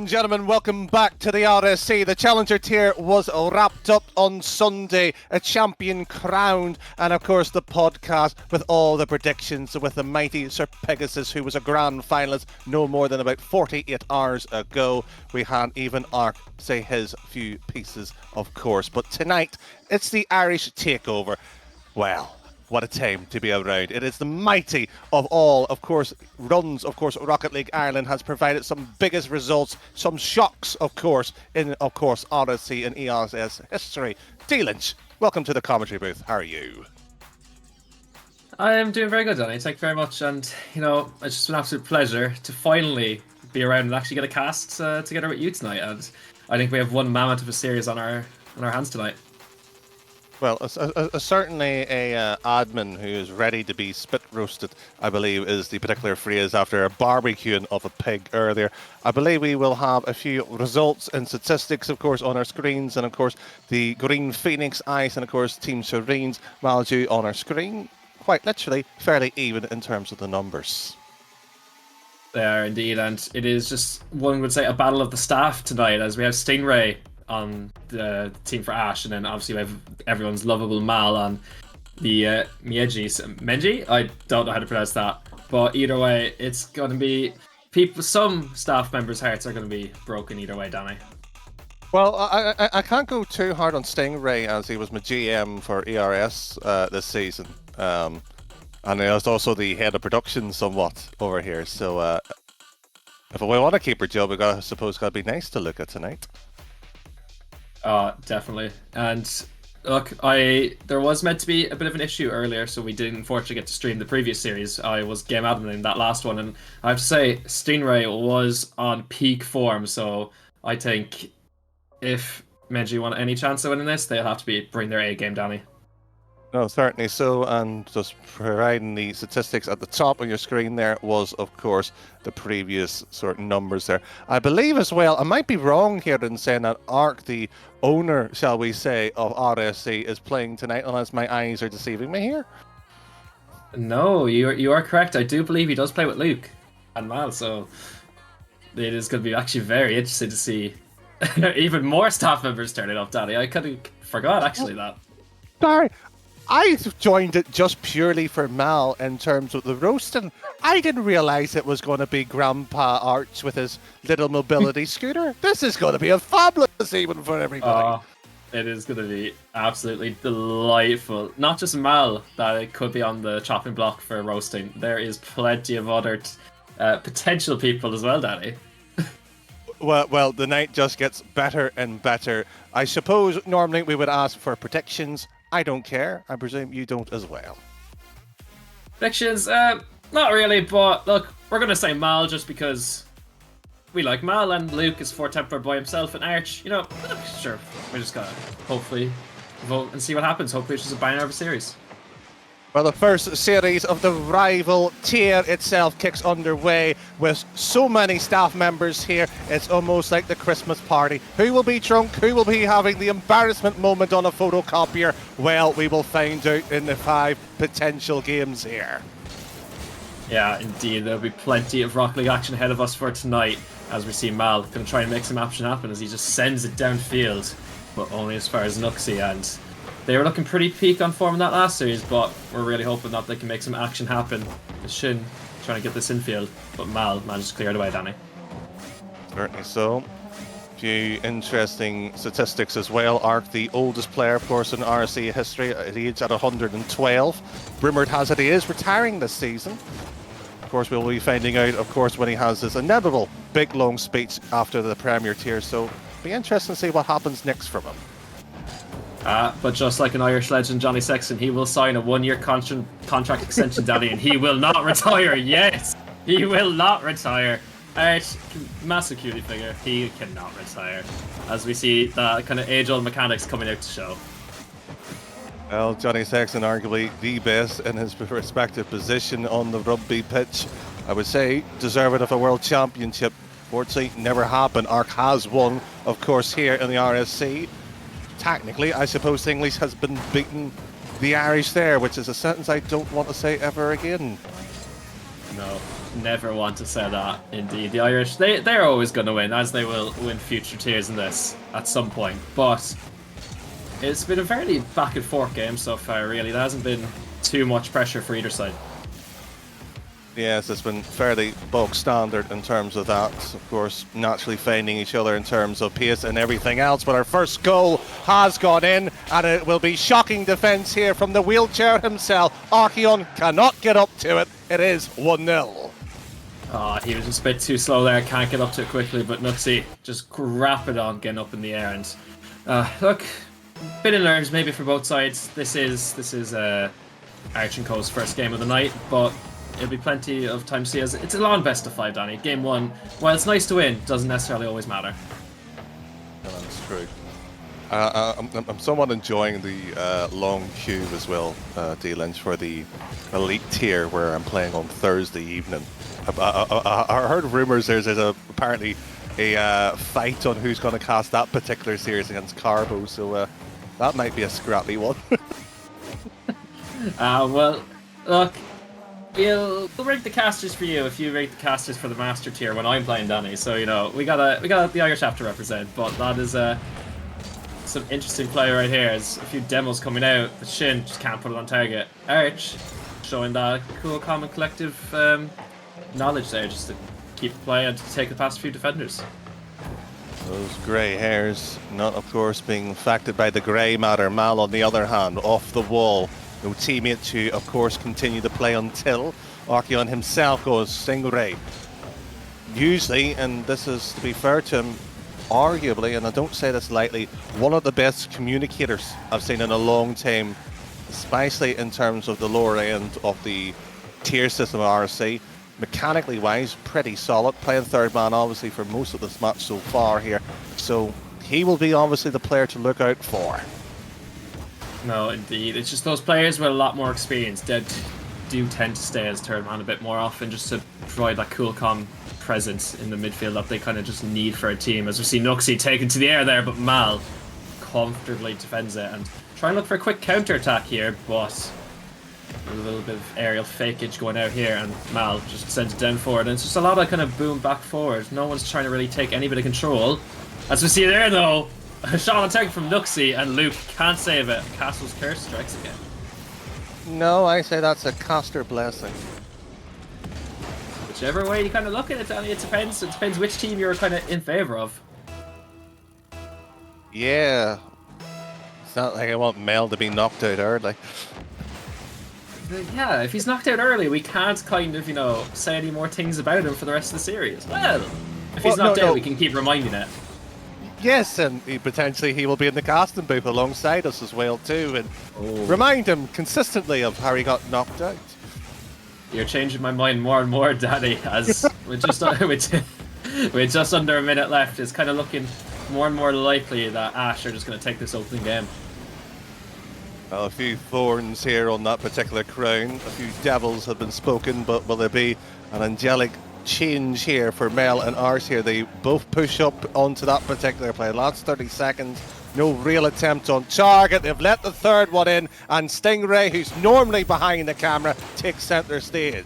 and gentlemen, welcome back to the RSC. The Challenger tier was wrapped up on Sunday, a champion crowned, and of course the podcast with all the predictions with the mighty Sir Pegasus, who was a grand finalist no more than about 48 hours ago. We had even Ark say his few pieces, of course. But tonight, it's the Irish takeover. Well, what a time to be around. It is the mighty of all, of course, runs. Of course, Rocket League Ireland has provided some biggest results, some shocks, of course, in, of course, RSC and ERS history. D-Lynch, welcome to the commentary booth. How are you? I am doing very good, Danny. Thank you very much. And, you know, it's just an absolute pleasure to finally be around and actually get a cast together with you tonight. And I think we have one mammoth of a series on our hands tonight. Well, certainly a admin who is ready to be spit roasted, I believe, is the particular phrase after barbecuing of a pig earlier. I believe we will have a few results and statistics, of course, on our screens, and of course the Green Phoenix Ice and of course Team Serene's Malju on our screen. Quite literally, fairly even in terms of the numbers. They are indeed, and it is just, one would say, a battle of the staff tonight, as we have Stingray on the team for Ash, and then obviously we have everyone's lovable Mal on the Menji. I don't know how to pronounce that, but either way, it's going to be some staff members' hearts are going to be broken either way, Danny. Well, I can't go too hard on Stingray, as he was my GM for ERS this season, and he was also the head of production somewhat over here. So if we want to keep her job, I suppose gotta be nice to look at tonight. Definitely. And look, there was meant to be a bit of an issue earlier, so we didn't unfortunately get to stream the previous series. I was game admin in that last one, and I have to say, Stingray was on peak form, so I think if Menji want any chance of winning this, they'll have to bring their A game, Danny. No, certainly so, and just providing the statistics at the top of your screen there was, of course, the previous sort of numbers there. I believe as well, I might be wrong here in saying that Ark, the owner, shall we say, of RSC, is playing tonight, unless my eyes are deceiving me here. No, you are correct. I do believe he does play with Luke and Mal, so it is going to be actually very interesting to see even more staff members turning up, Danny. I kind of forgot, actually, that. Sorry. I joined it just purely for Mal in terms of the roasting. I didn't realise it was going to be Grandpa Arch with his little mobility scooter. This is going to be a fabulous evening for everybody. It is going to be absolutely delightful. Not just Mal, that it could be on the chopping block for roasting. There is plenty of other potential people as well, Danny. Well, the night just gets better and better. I suppose normally we would ask for predictions. I don't care. I presume you don't as well. Predictions? Not really, but look, we're going to say Mal just because we like Mal, and Luke is 4-tempered by himself, and Arch, you know, sure, we're just going to hopefully vote and see what happens. Hopefully it's just a banger of a series. Well, the first series of the rival tier itself kicks underway with so many staff members here. It's almost like the Christmas party. Who will be drunk? Who will be having the embarrassment moment on a photocopier? Well, we will find out in the 5 potential games here. Yeah, indeed. There'll be plenty of Rocket League action ahead of us for tonight, as we see Mal going to try and make some action happen as he just sends it downfield, but only as far as Nuxie, and they were looking pretty peak on form in that last series, but we're really hoping that they can make some action happen. Shin trying to get this infield, but Mal managed to clear it away, Danny. Certainly so. A few interesting statistics as well. Ark, the oldest player, of course, in RSC history, at age at 112. Rumoured has it he is retiring this season. Of course, we'll be finding out, of course, when he has his inevitable big, long speech after the Premier tier, so it'll be interesting to see what happens next from him. But just like an Irish legend, Johnny Sexton, he will sign a 1-year contract extension, Danny, and he will not retire. Yes, he will not retire. Arch, massive cutie figure, he cannot retire. As we see the kind of age-old mechanics coming out to show. Well, Johnny Sexton, arguably the best in his respective position on the rugby pitch. I would say deserving of a world championship. Fortunately, never happened. Ark has won, of course, here in the RSC. Technically, I suppose English has been beaten the Irish there, which is a sentence I don't want to say ever again. No, Never want to say that. Indeed, the Irish, they're always going to win, as they will win future tiers in this at some point. But it's been a fairly back and forth game so far, really. There hasn't been too much pressure for either side. Yes, it's been fairly bog standard in terms of that. Of course, naturally finding each other in terms of pace and everything else. But our first goal has gone in, and it will be shocking defence here from the wheelchair himself. Archeon cannot get up to it. It is 1-0. Oh, he was just a bit too slow there. Can't get up to it quickly, but Nuxie just rapid on getting up in the air. And look, bit of nerves maybe for both sides. This is Arch and Co's first game of the night, but it'll be plenty of time to see. As it's a long best of 5, Danny. Game 1, while it's nice to win, doesn't necessarily always matter. Yeah, that's true. I'm somewhat enjoying the long queue as well, D Lynch, for the elite tier where I'm playing on Thursday evening. I heard rumours there's apparently a fight on who's going to cast that particular series against Carbo, so that might be a scrappy one. Well, look, we'll rig the casters for you if you rig the casters for the master tier when I'm playing Danny. So you know we got the Irish have to represent, but that is some interesting play right here. There's a few demos coming out. The Shin just can't put it on target. Arch showing that cool, common, collective knowledge there, just to keep play and to take the past few defenders. Those grey hairs, not of course being affected by the grey matter. Mal, on the other hand, off the wall. No teammate to, of course, continue to play until Archeon himself goes Stingray. Usually, and this is to be fair to him, arguably, and I don't say this lightly, one of the best communicators I've seen in a long time, especially in terms of the lower end of the tier system of RSC. Mechanically wise, pretty solid, playing third man obviously for most of this match so far here, so he will be obviously the player to look out for. No, indeed. It's just those players with a lot more experience that do tend to stay as third man a bit more often, just to provide that cool, calm presence in the midfield that they kind of just need for a team. As we see Nuxie taken to the air there, but Mal comfortably defends it and try and look for a quick counter attack here, but a little bit of aerial fakeage going out here, and Mal just sends it down forward, and it's just a lot of kind of boom back forward. No one's trying to really take any bit of control. As we see there though, a shot on target from Nuxie, and Luke can't save it. Castle's curse strikes again. No, I say that's a caster blessing. Whichever way you kind of look at it, Danny, it depends. It depends which team you're kind of in favour of. Yeah. It's not like I want Mel to be knocked out early. Yeah, if he's knocked out early, we can't kind of, you know, say any more things about him for the rest of the series. Well, if he's knocked out, we can keep reminding it. Yes, and potentially he will be in the casting booth alongside us as well too, and remind him consistently of how he got knocked out. You're changing my mind more and more, Daddy, as with just under a minute left, it's kind of looking more and more likely that Ash are just going to take this opening game. Well, a few thorns here on that particular crown, a few devils have been spoken, but will there be an angelic change here for Mel and Ars here? They both push up onto that particular play. Last 30 seconds, no real attempt on target. They've let the third one in, and Stingray, who's normally behind the camera, takes centre stage.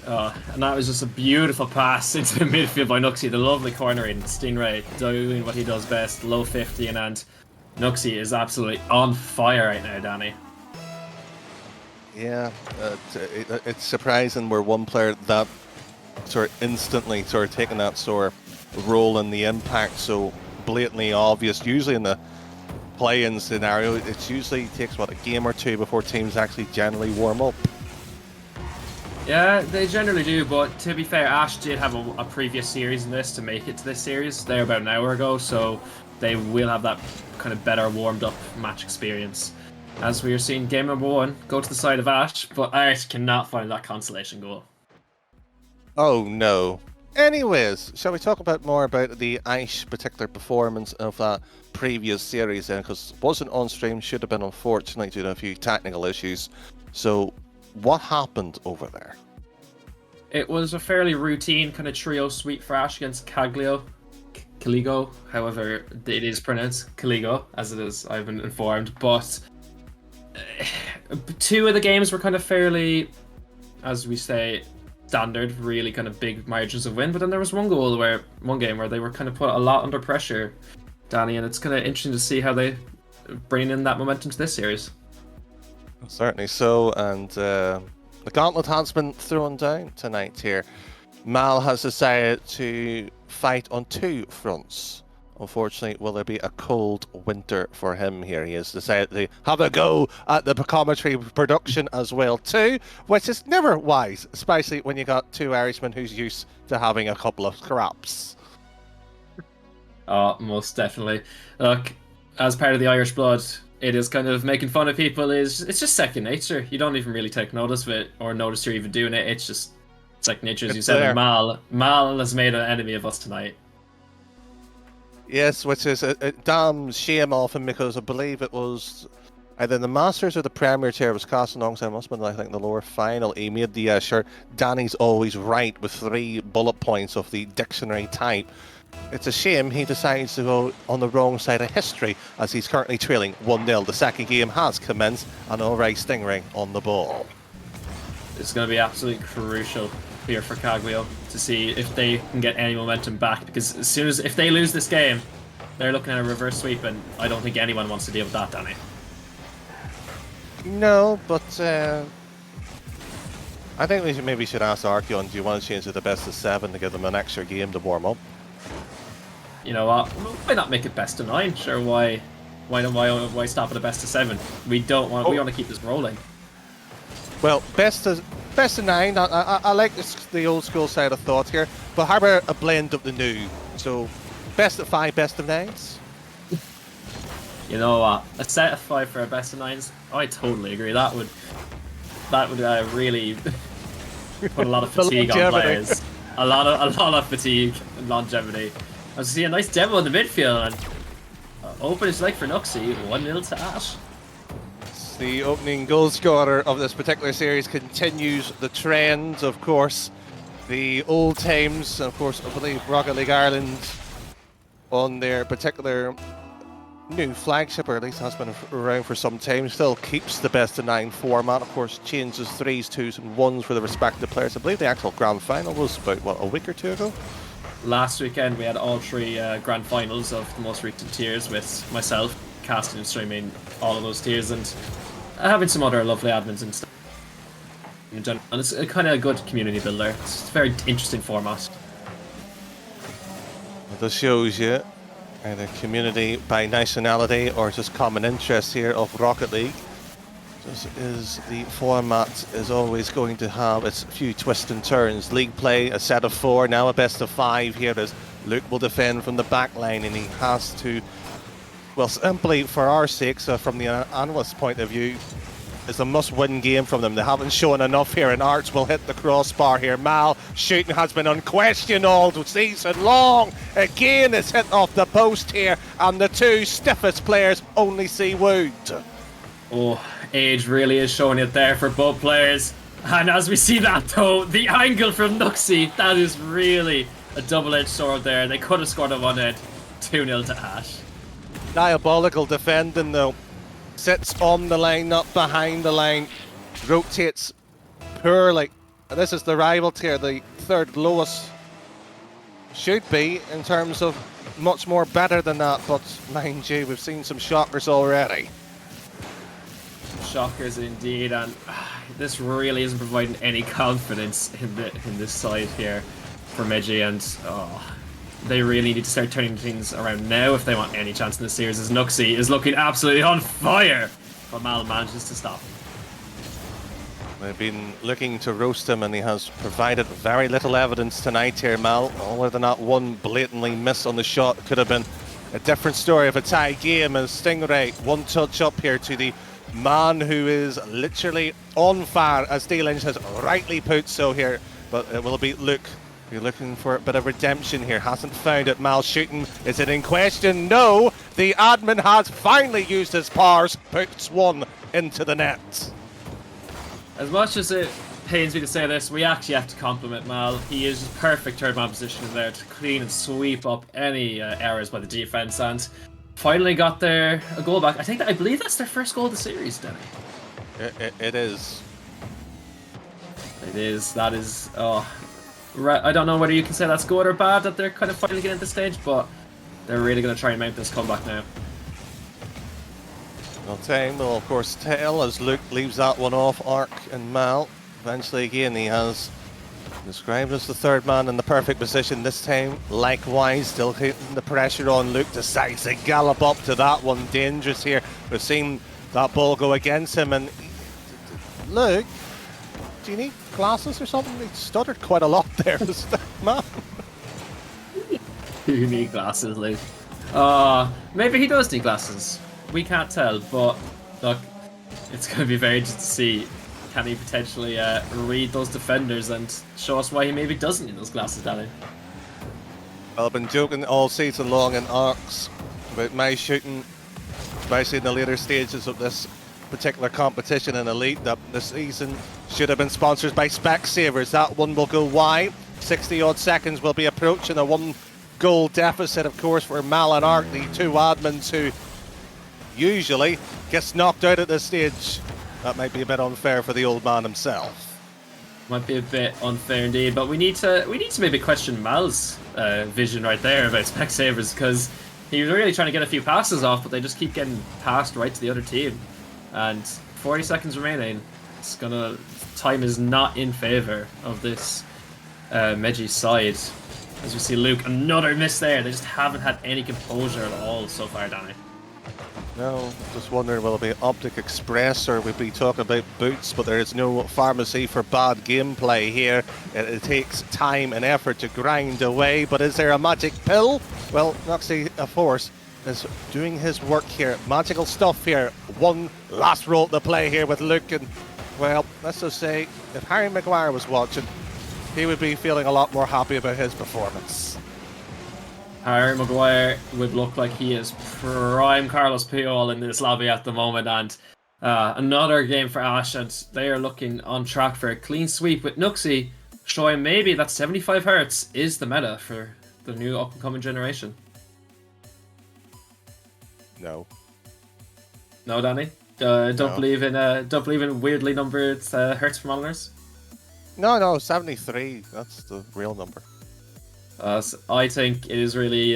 And that was just a beautiful pass into the midfield by Nuxie. The lovely cornering. Stingray doing what he does best, low 50, and Nuxie is absolutely on fire right now, Danny. Yeah, it's surprising where one player that sort of instantly sort of taking that sort of role in the impact so blatantly obvious. Usually in the play-in scenario, it usually takes what, a game or two before teams actually generally warm up. Yeah, they generally do, but to be fair, Ash did have a previous series in this to make it to this series. They're about an hour ago, so they will have that kind of better warmed up match experience. As we are seeing game number 1 go to the side of Ash, but Art cannot find that consolation goal. Oh no. Anyways, shall we talk about more about the Aish particular performance of that previous series then? Because it wasn't on stream, should have been, unfortunately due to a few technical issues. So what happened over there? It was a fairly routine kind of trio sweep for Ash against Caligo, however it is pronounced, Caligo, as it is, I've been informed. But 2 of the games were kind of fairly, as we say, standard, really kind of big margins of win. But then there was one game where they were kind of put a lot under pressure, Danny, and it's kind of interesting to see how they bring in that momentum to this series. Certainly so, and the gauntlet has been thrown down tonight here. Mal has decided to fight on 2 fronts. Unfortunately, will there be a cold winter for him here? He has decided to have a go at the commentary production as well too, which is never wise, especially when you got 2 Irishmen who's used to having a couple of scraps. Oh, most definitely. Look, as part of the Irish blood, it is kind of making fun of people it's just second nature. You don't even really take notice of it or notice you're even doing it. It's second nature, as you said. And Mal has made an enemy of us tonight. Yes, which is a damn shame of him, because I believe it was either the Masters or the Premier Tier was cast alongside. It must have been, I think, the lower final. He made the shirt "Danny's always right" with 3 bullet points of the dictionary type. It's a shame he decides to go on the wrong side of history, as he's currently trailing 1-0. The second game has commenced, and already Stingray on the ball. It's going to be absolutely crucial here for Caglio to see if they can get any momentum back, because if they lose this game, they're looking at a reverse sweep, and I don't think anyone wants to deal with that, Danny. No, but I think we maybe should ask Archeon, do you want to change it to best of 7 to give them an extra game to warm up? You know what? Why not make it best of 9? Sure, why stop at a best of 7? We want to keep this rolling. Well, best of 9. I like the old school side of thought here, but how about a blend of the new? So, best of 5, best of 9s. You know what? A set of 5 for a best of 9s. I totally agree. That would really put a lot of fatigue on players. A lot of fatigue and longevity. I see a nice demo in the midfield, and open his leg for Nuxie. 1-0 to Ash. The opening goal scorer of this particular series continues the trend, of course. The old times, of course, I believe Rocket League Ireland on their particular new flagship, or at least has been around for some time, still keeps the best of 9 format. Of course, changes 3s, 2s and 1s for the respective players. I believe the actual grand final was about, a week or 2 ago? Last weekend we had all 3 grand finals of the most recent tiers, with myself casting and streaming all of those tiers, and having some other lovely admins and stuff in general. And it's a kind of a good community builder. It's a very interesting format. This shows you either community by nationality or just common interest here of Rocket League. This is the format is always going to have its few twists and turns. League play, a set of 4, now a best of 5 here as Luke will defend from the back line, and he has to, well, simply for our sakes, from the analyst's point of view, it's a must-win game from them. They haven't shown enough here, and Arts will hit the crossbar here. Mal shooting has been unquestioned all season long. Again, it's hit off the post here, and the 2 stiffest players only see wood. Oh, age really is showing it there for both players. And as we see that though, the angle from Nuxie, that is really a double-edged sword there. They could have scored on one end. 2-0 to Ash. Diabolical defending though. Sits on the line, not behind the line. Rotates poorly. And this is the rival tier, the 3rd lowest. Should be in terms of much more better than that, but mind you, we've seen some shockers already. Shockers indeed, and this really isn't providing any confidence in this side here for Meiji, and they really need to start turning things around now if they want any chance in the series, as Nuxie is looking absolutely on fire, but Mal manages to stop. They've been looking to roast him, and he has provided very little evidence tonight here, Mal. Whether or not one blatantly miss on the shot could have been a different story of a tie game, as Stingray one touch up here to the man who is literally on fire, as D Lynch has rightly put so here, but it will be Luke. You're looking for a bit of redemption here. Hasn't found it. Mal shooting. Is it in question? No. The admin has finally used his powers. Puts one into the net. As much as it pains me to say this, we actually have to compliment Mal. He is perfect third man position in there to clean and sweep up any errors by the defense, and finally got a goal back. I believe that's their first goal of the series, Danny. It is. It is. That is. Oh, right. I don't know whether you can say that's good or bad that they're kind of finally getting at this stage, but they're really going to try and mount this comeback now. Well, time will of course tell as Luke leaves that one off Ark and Mal. Eventually again he has described as the third man in the perfect position this time. Likewise, still keeping the pressure on Luke, decides to gallop up to that one. Dangerous here. We've seen that ball go against him, and Luke, do you need glasses or something? He stuttered quite a lot there, man. You need glasses, Luke. Maybe he does need glasses. We can't tell, but look, it's going to be very interesting to see. Can he potentially read those defenders and show us why he maybe doesn't need those glasses, Danny? Well, I've been joking all season long in Arcs about my shooting, especially in the later stages of this particular competition in Elite, that this season should have been sponsored by Specsavers. That one will go wide. 60 odd seconds will be approaching a 1-goal deficit, of course, for Mal and Arc, the two admins who usually gets knocked out at this stage. That might be a bit unfair for the old man himself. Might be a bit unfair indeed, but we need to maybe question Mal's vision right there about Specsavers, because he was really trying to get a few passes off, but they just keep getting passed right to the other team. And 40 seconds remaining. Time is not in favour of this Meji side. As we see Luke, another miss there. They just haven't had any composure at all so far, Danny. No, just wondering, will it be Optic Express or we'll be talking about boots, but there is no pharmacy for bad gameplay here. It takes time and effort to grind away, but is there a magic pill? Well, Noxie, of course, is doing his work here. Magical stuff here. One last role to play here with Luke, and, well, let's just say, if Harry Maguire was watching, he would be feeling a lot more happy about his performance. Harry Maguire would look like he is prime Carlos Puyol in this lobby at the moment, and another game for Ash, and they are looking on track for a clean sweep with Nuxie, showing maybe that 75 Hz is the meta for the new up-and-coming generation. No. No, Danny? Don't believe in weirdly numbered Hertz for modelers? No, 73. That's the real number. So I think it is really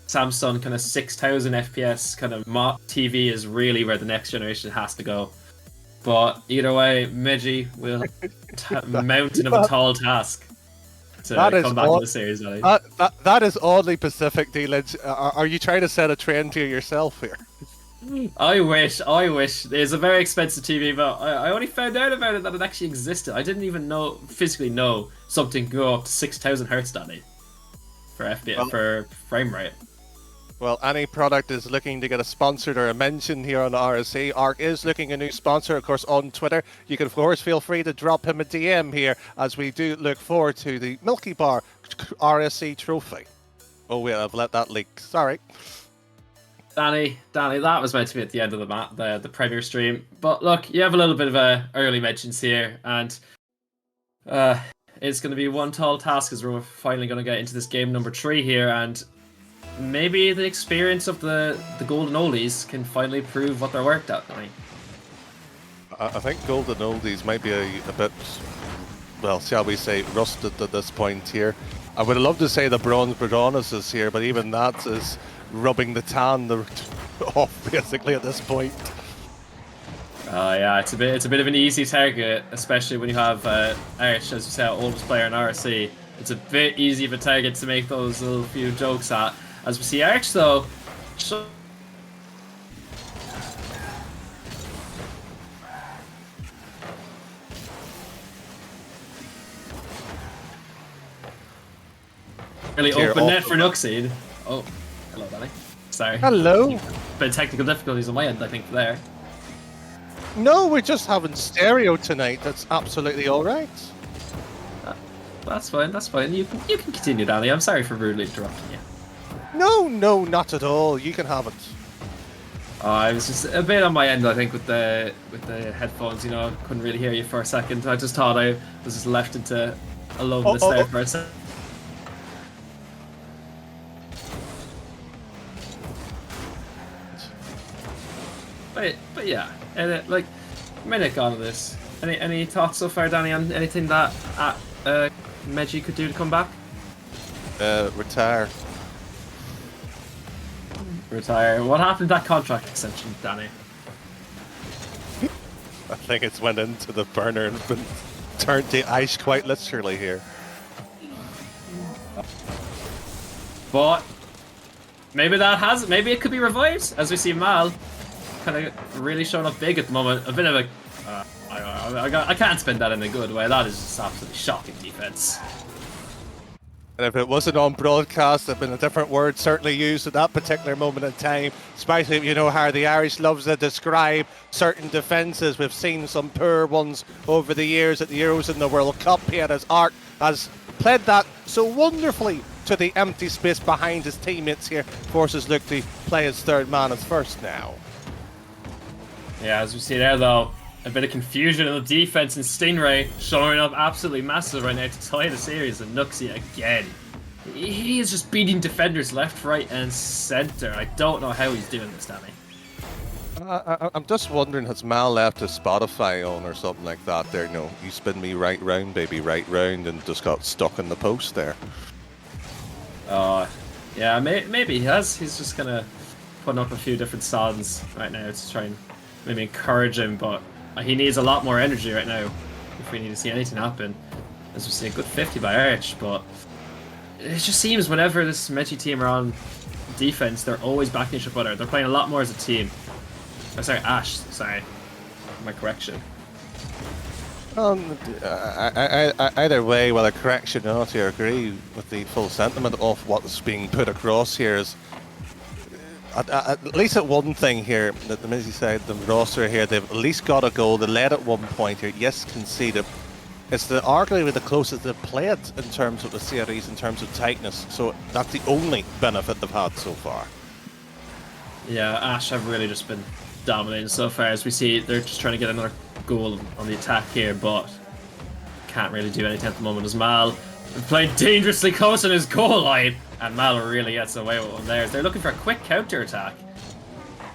Samsung kind of 6,000 FPS kind of TV is really where the next generation has to go. But either way, Meji will mountain of a tall task to come back to the series. That is oddly Pacific, D-Lynch. Are you trying to set a trend here yourself here? I wish. It's a very expensive TV, but I only found out about it that it actually existed. I didn't even physically know something could go up to 6,000 Hz, Danny. For FPS, for frame rate. Well, any product is looking to get a sponsored or a mention here on RSC. Arc is looking a new sponsor, of course, on Twitter. You can, of course, feel free to drop him a DM here as we do look forward to the Milky Bar RSC trophy. Oh, wait, I've let that leak. Sorry. Danny, that was meant to be at the end of the premiere stream. But look, you have a little bit of early mentions here, and it's going to be one tall task as we're finally going to get into this game number 3 here, and maybe the experience of the Golden Oldies can finally prove what they're worth at. I think Golden Oldies might be a bit, well, shall we say, rusted at this point here. I would love to say the Bronze Baroness is here, but even that is rubbing the tan off basically at this point. Yeah, it's a bit of an easy target, especially when you have Arch, as you say, oldest player in RSC. It's a bit easy of a target to make those little few jokes at. As we see Arch, though, really open net for Nuxie. Oh, hello, Danny. Sorry. Hello. Bit of technical difficulties on my end, I think, there. No, we're just having stereo tonight. That's absolutely all right. That's fine. You can continue, Danny. I'm sorry for rudely interrupting you. No, not at all. You can have it. I was just a bit on my end, I think, with the headphones. You know, couldn't really hear you for a second. I just thought I was just left into aloneness there for a second. But yeah, and like minute gone of this, Any thoughts so far, Danny, on anything that Meji could do to come back? Retire. Retire. What happened to that contract extension, Danny? I think it's went into the burner and been turned to ice quite literally here. But maybe maybe it could be revived, as we see Mal kind of really showing up big at the moment. A bit of a I can't spin that in a good way. That is just absolutely shocking defense. And if it wasn't on broadcast, there'd been a different word certainly used at that particular moment in time. Especially if you know how the Irish loves to describe certain defences. We've seen some poor ones over the years at the Euros and the World Cup here, as Art has played that so wonderfully to the empty space behind his teammates here. Forces Luke to play his third man as first now. Yeah, as we see there though, a bit of confusion in the defense, and Stingray showing up absolutely massive right now to tie the series, and Nuxie again. He is just beating defenders left, right and centre. I don't know how he's doing this, Danny. I'm just wondering, has Mal left his Spotify on or something like that there? No, you spin me right round, baby, right round, and just got stuck in the post there. Yeah, maybe he has. He's just kind of putting up a few different songs right now to try and maybe encourage him, but he needs a lot more energy right now if we need to see anything happen. As we see, a good 50 by Arch, but it just seems whenever this Mechi team are on defense, they're always backing each other. They're playing a lot more as a team. Oh, sorry, Ash. Sorry, my correction. Either way, whether correction or not, I agree with the full sentiment of what's being put across here. Is at least at one thing here, that the Mizzy side, the roster here, they've at least got a goal. They led at one point here, yes, conceded. It's arguably the closest they've played in terms of the series, in terms of tightness. So that's the only benefit they've had so far. Yeah, Ash have really just been dominating so far. As we see, they're just trying to get another goal on the attack here, but can't really do anything at the moment as Mal playing dangerously close on his goal line, and Mal really gets away with one there. They're looking for a quick counter attack,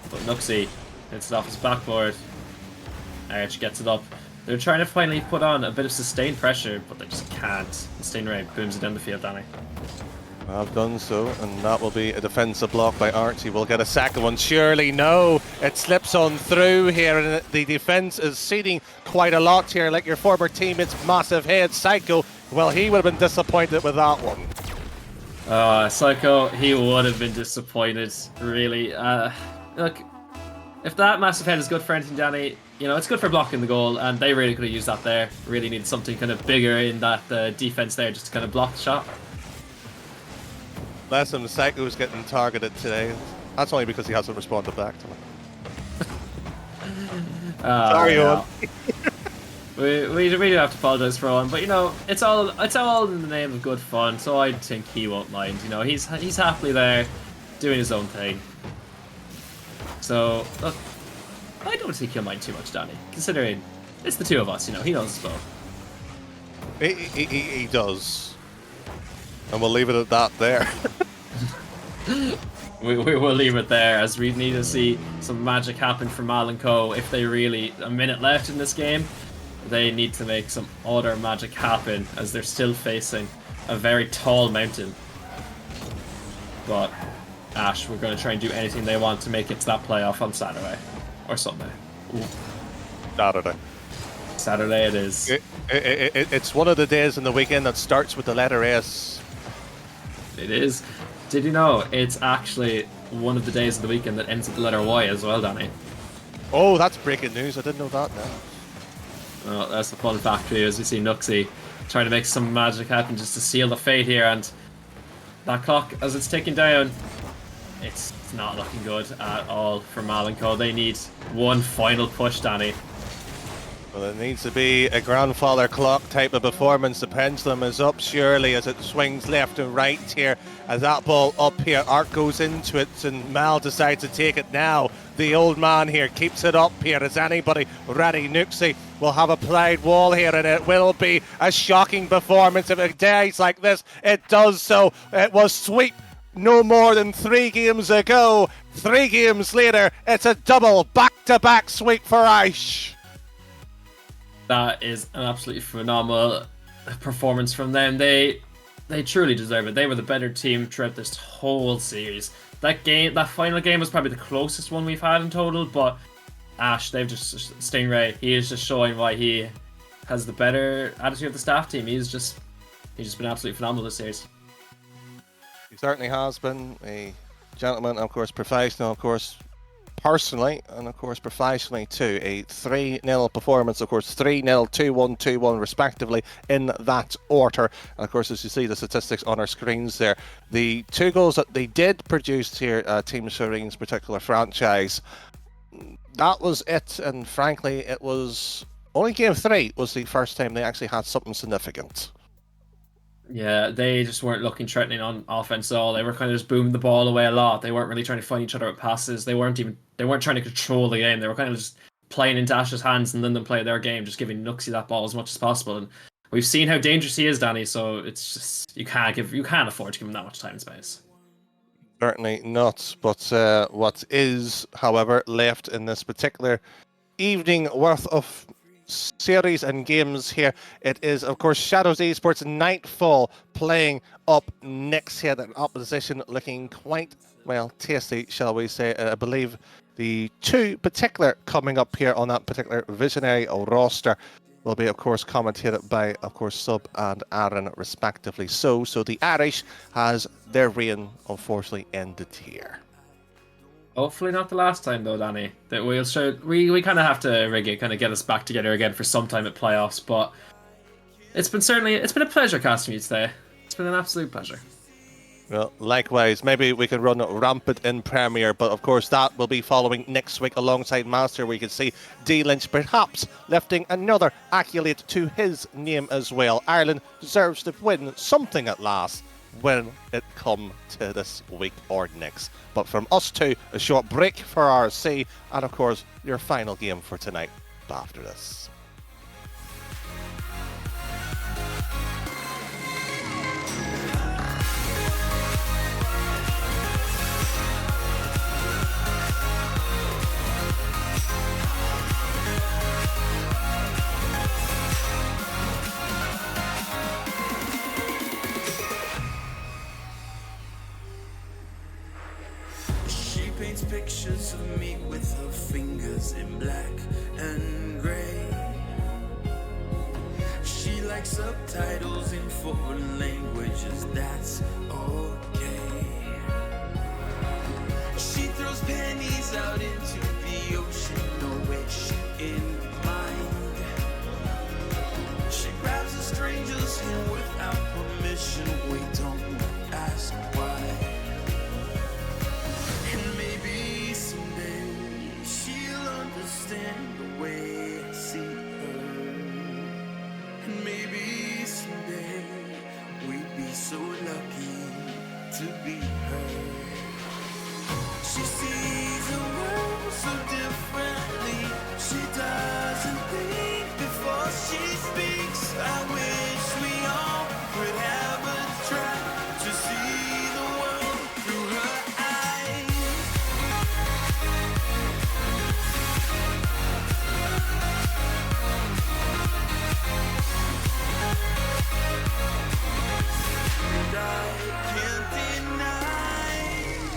but Nuxie hits it off his backboard. Arch gets it up. They're trying to finally put on a bit of sustained pressure, but they just can't. Stingray booms it down the field, Danny. I've done so, and that will be a defensive block by Archie. We'll get a second one. Surely no. It slips on through here, and the defence is ceding quite a lot here, like your former teammate's massive head, Psycho. Well, he would have been disappointed with that one. Psycho, he would have been disappointed, really. Look, if that massive head is good for anything, Danny, you know, it's good for blocking the goal, and they really could have used that there. Really needed something kind of bigger in that defence there, just to kind of block the shot. Less than Psycho's getting targeted today. That's only because he hasn't responded back to me. Sorry, Owen. We do have to apologise for Owen, but you know, it's all in the name of good fun, so I think he won't mind. You know, he's happily there, doing his own thing. So look, I don't think he'll mind too much, Danny, considering it's the two of us. You know, he knows as well. He does. And we'll leave it at that there. we will leave it there, as we need to see some magic happen for Mal and Co. If they really, a minute left in this game, they need to make some other magic happen, as they're still facing a very tall mountain. But Ash, we're going to try and do anything they want to make it to that playoff on Saturday. Or Sunday. Ooh. Saturday it is. It's one of the days in the weekend that starts with the letter S. It is. Did you know it's actually one of the days of the weekend that ends with the letter Y as well, Danny? Oh, that's breaking news. I didn't know that now. Well, that's the fun fact for you, as we see Nuxie trying to make some magic happen just to seal the fate here, and that clock, as it's ticking down, it's not looking good at all for Mal and Co. They need one final push, Danny. Well, it needs to be a grandfather clock type of performance. The pendulum is up surely as it swings left and right here. As that ball up here, Art goes into it and Mal decides to take it now. The old man here keeps it up here. Is anybody ready? Nuxie will have a played wall here, and it will be a shocking performance. If it dies like this, it does so. It was sweep no more than 3 games ago. 3 games later, it's a double back-to-back sweep for Aish. That is an absolutely phenomenal performance from them. They truly deserve it. They were the better team throughout this whole series. That final game was probably the closest one we've had in total, but Ash, Stingray, he is just showing why he has the better attitude of the staff team. He's just been absolutely phenomenal this series. He certainly has been a gentleman, of course, professional, of course, personally, and of course professionally too. A 3-0 performance, of course, 3-0, 2-1, 2-1 respectively in that order. And of course, as you see the statistics on our screens there, the 2 goals that they did produce here, Team Serene's particular franchise, that was it. And frankly, it was only game 3 was the first time they actually had something significant. Yeah, they just weren't looking threatening on offense at all. They were kind of just booming the ball away a lot. They weren't really trying to find each other with passes. They weren't trying to control the game. They were kind of just playing into Ash's hands and then them play their game, just giving Nuxie that ball as much as possible. And we've seen how dangerous he is, Danny. So it's just you can't afford to give him that much time and space. Certainly not. But what is, however, left in this particular evening worth of series and games here, it is of course Shadows Esports Nightfall playing up next here. The opposition looking quite, well, tasty, shall we say. I believe the 2 particular coming up here on that particular visionary roster will be, of course, commentated by, of course, Sub and Aaron respectively. So the Irish has their reign unfortunately ended here. Hopefully not the last time though, Danny. That we kind of have to rig it, kind of get us back together again for some time at playoffs. But it's been a pleasure casting you today. It's been an absolute pleasure. Well, likewise. Maybe we can run rampant in Premier, but of course that will be following next week alongside Master. We can see D Lynch perhaps lifting another accolade to his name as well. Ireland deserves to win something at last when it come to this week or next. But from us two, a short break for RSC, and of course your final game for tonight after this. Pictures of me with her fingers in black and gray. She likes subtitles in foreign languages, that's okay. She throws pennies out into the ocean, no wish in mind. She grabs a stranger's hand without permission, we don't ask why. Understand the way I see her, and maybe someday we'd be so lucky to be her. She sees the world so differently. She doesn't think before she speaks. I wish we all could have a try to see the world through her eyes. I can't deny,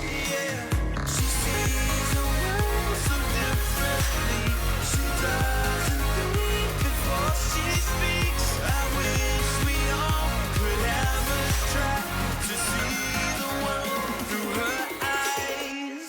yeah. She sees the world so differently. She doesn't think before she speaks. I wish we all could have a try to see the world through her eyes.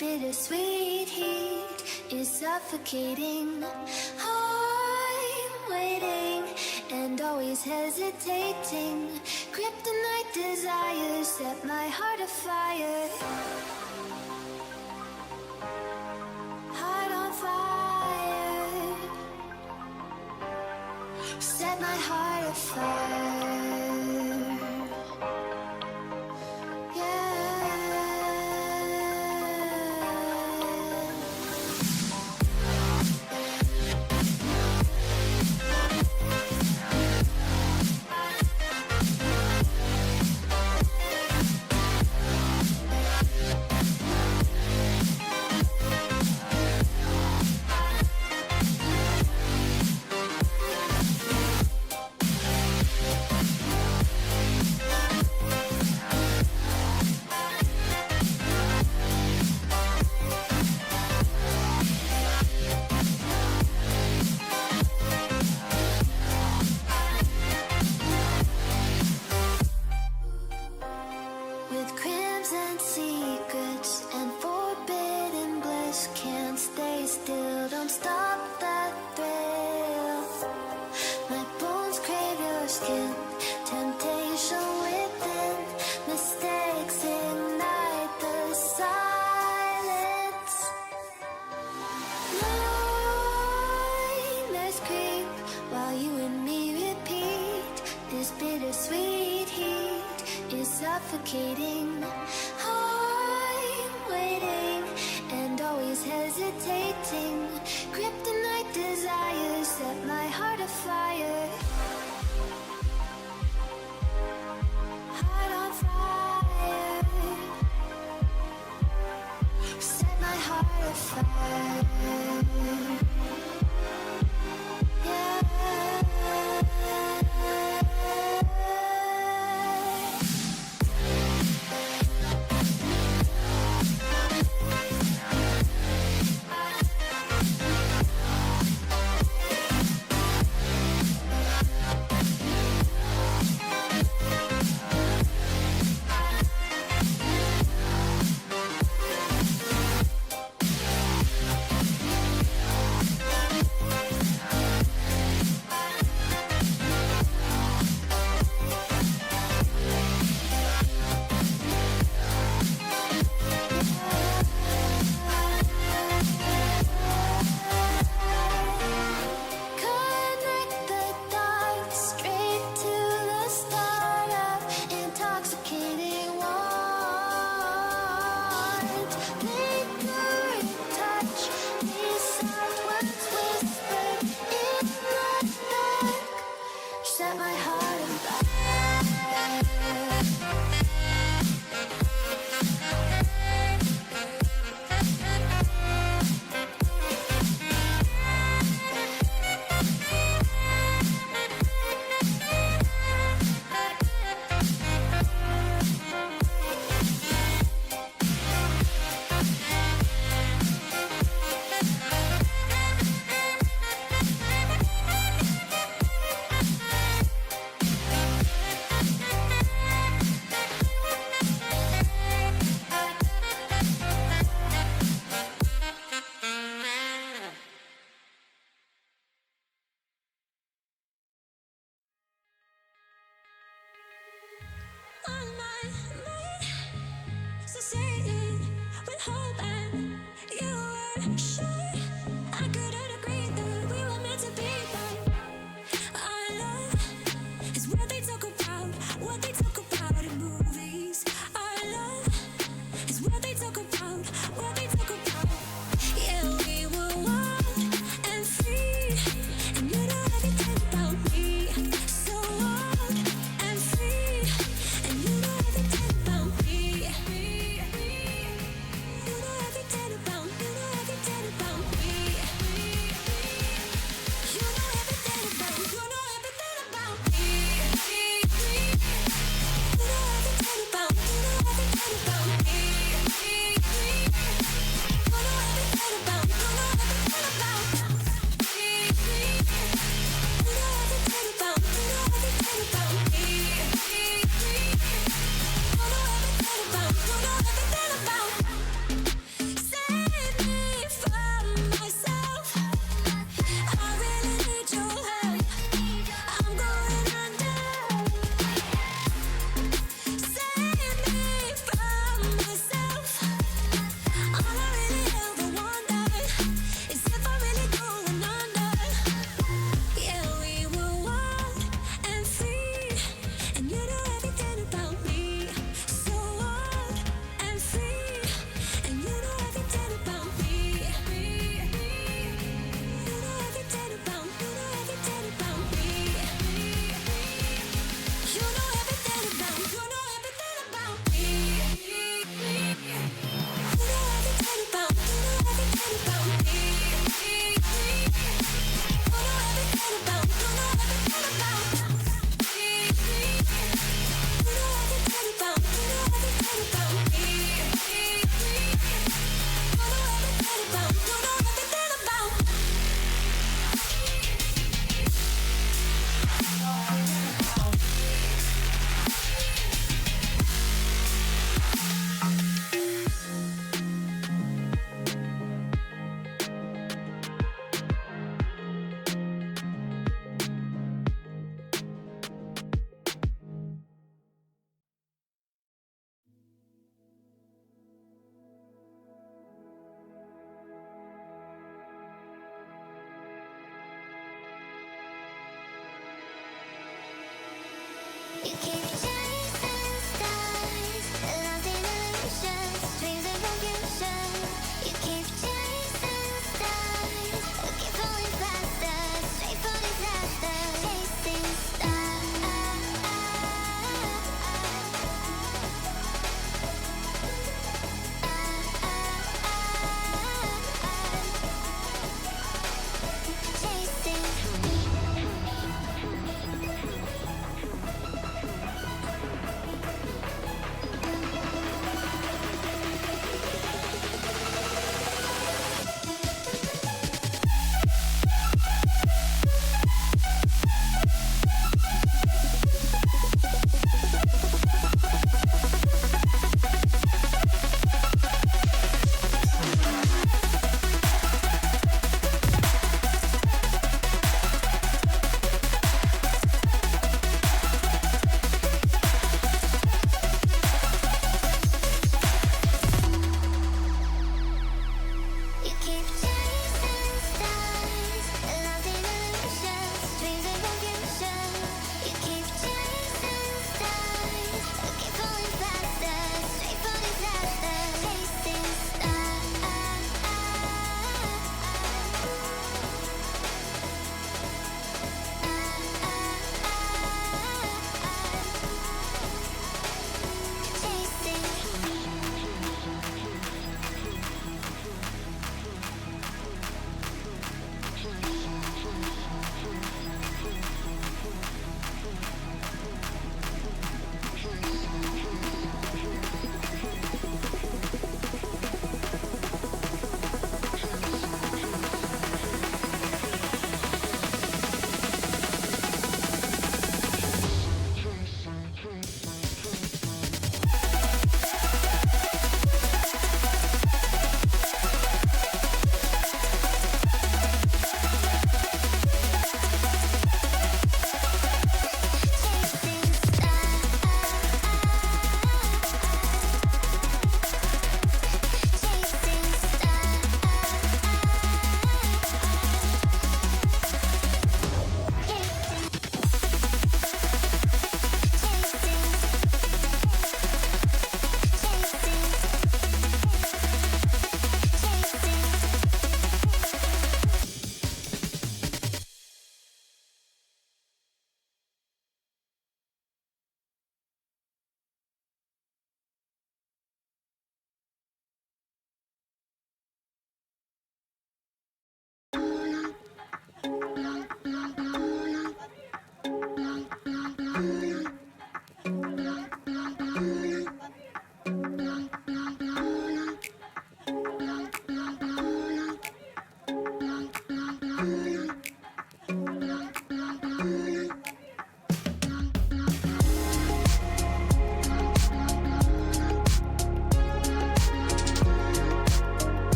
bittersweet heat is suffocating. I'm waiting and always hesitating. Kryptonite desires set my heart afire. Heart on fire. Set my heart afire. With crimson secrets and forbidden bliss, can't stay still, don't stop that thrill. My bones crave your skin, temptation within, mistakes ignite the silence. Nightmares creep while you and me repeat. This bittersweet heat is suffocating. I'm waiting and always hesitating. Kryptonite desires set my heart afire. Heart on fire. Set my heart afire.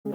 You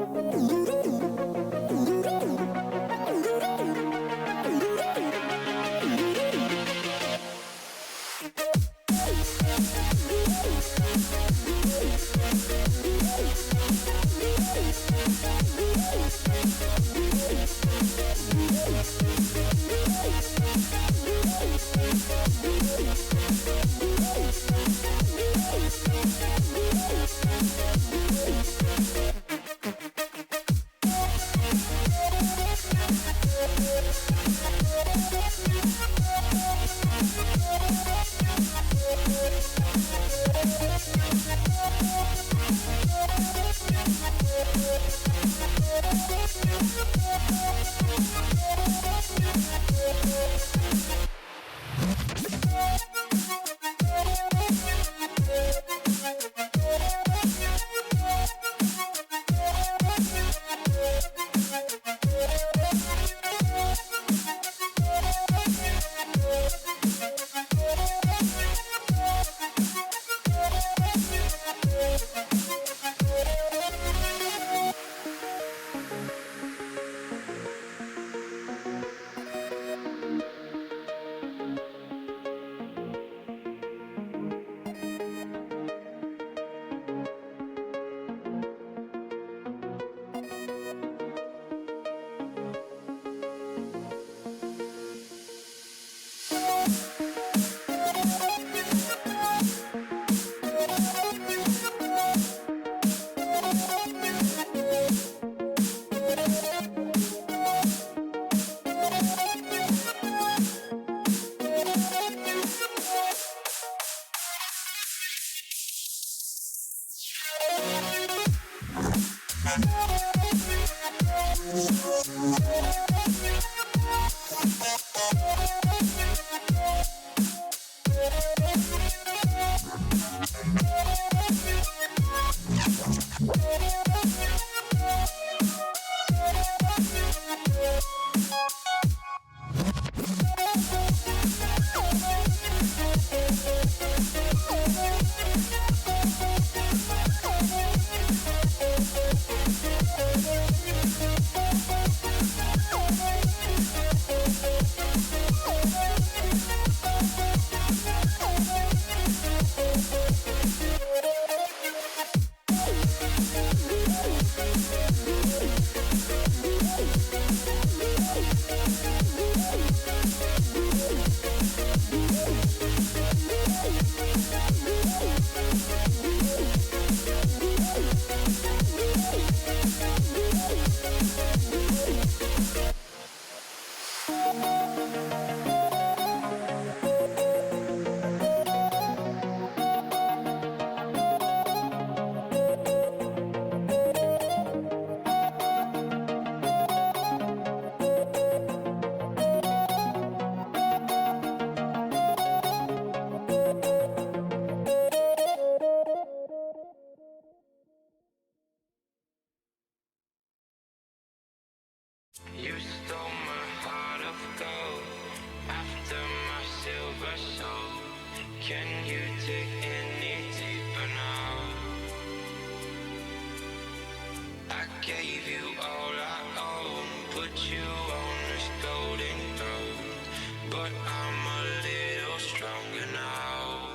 stole my heart of gold after my silver soul. Can you dig any deeper now? I gave you all I own, put you on this golden throne, but I'm a little stronger now.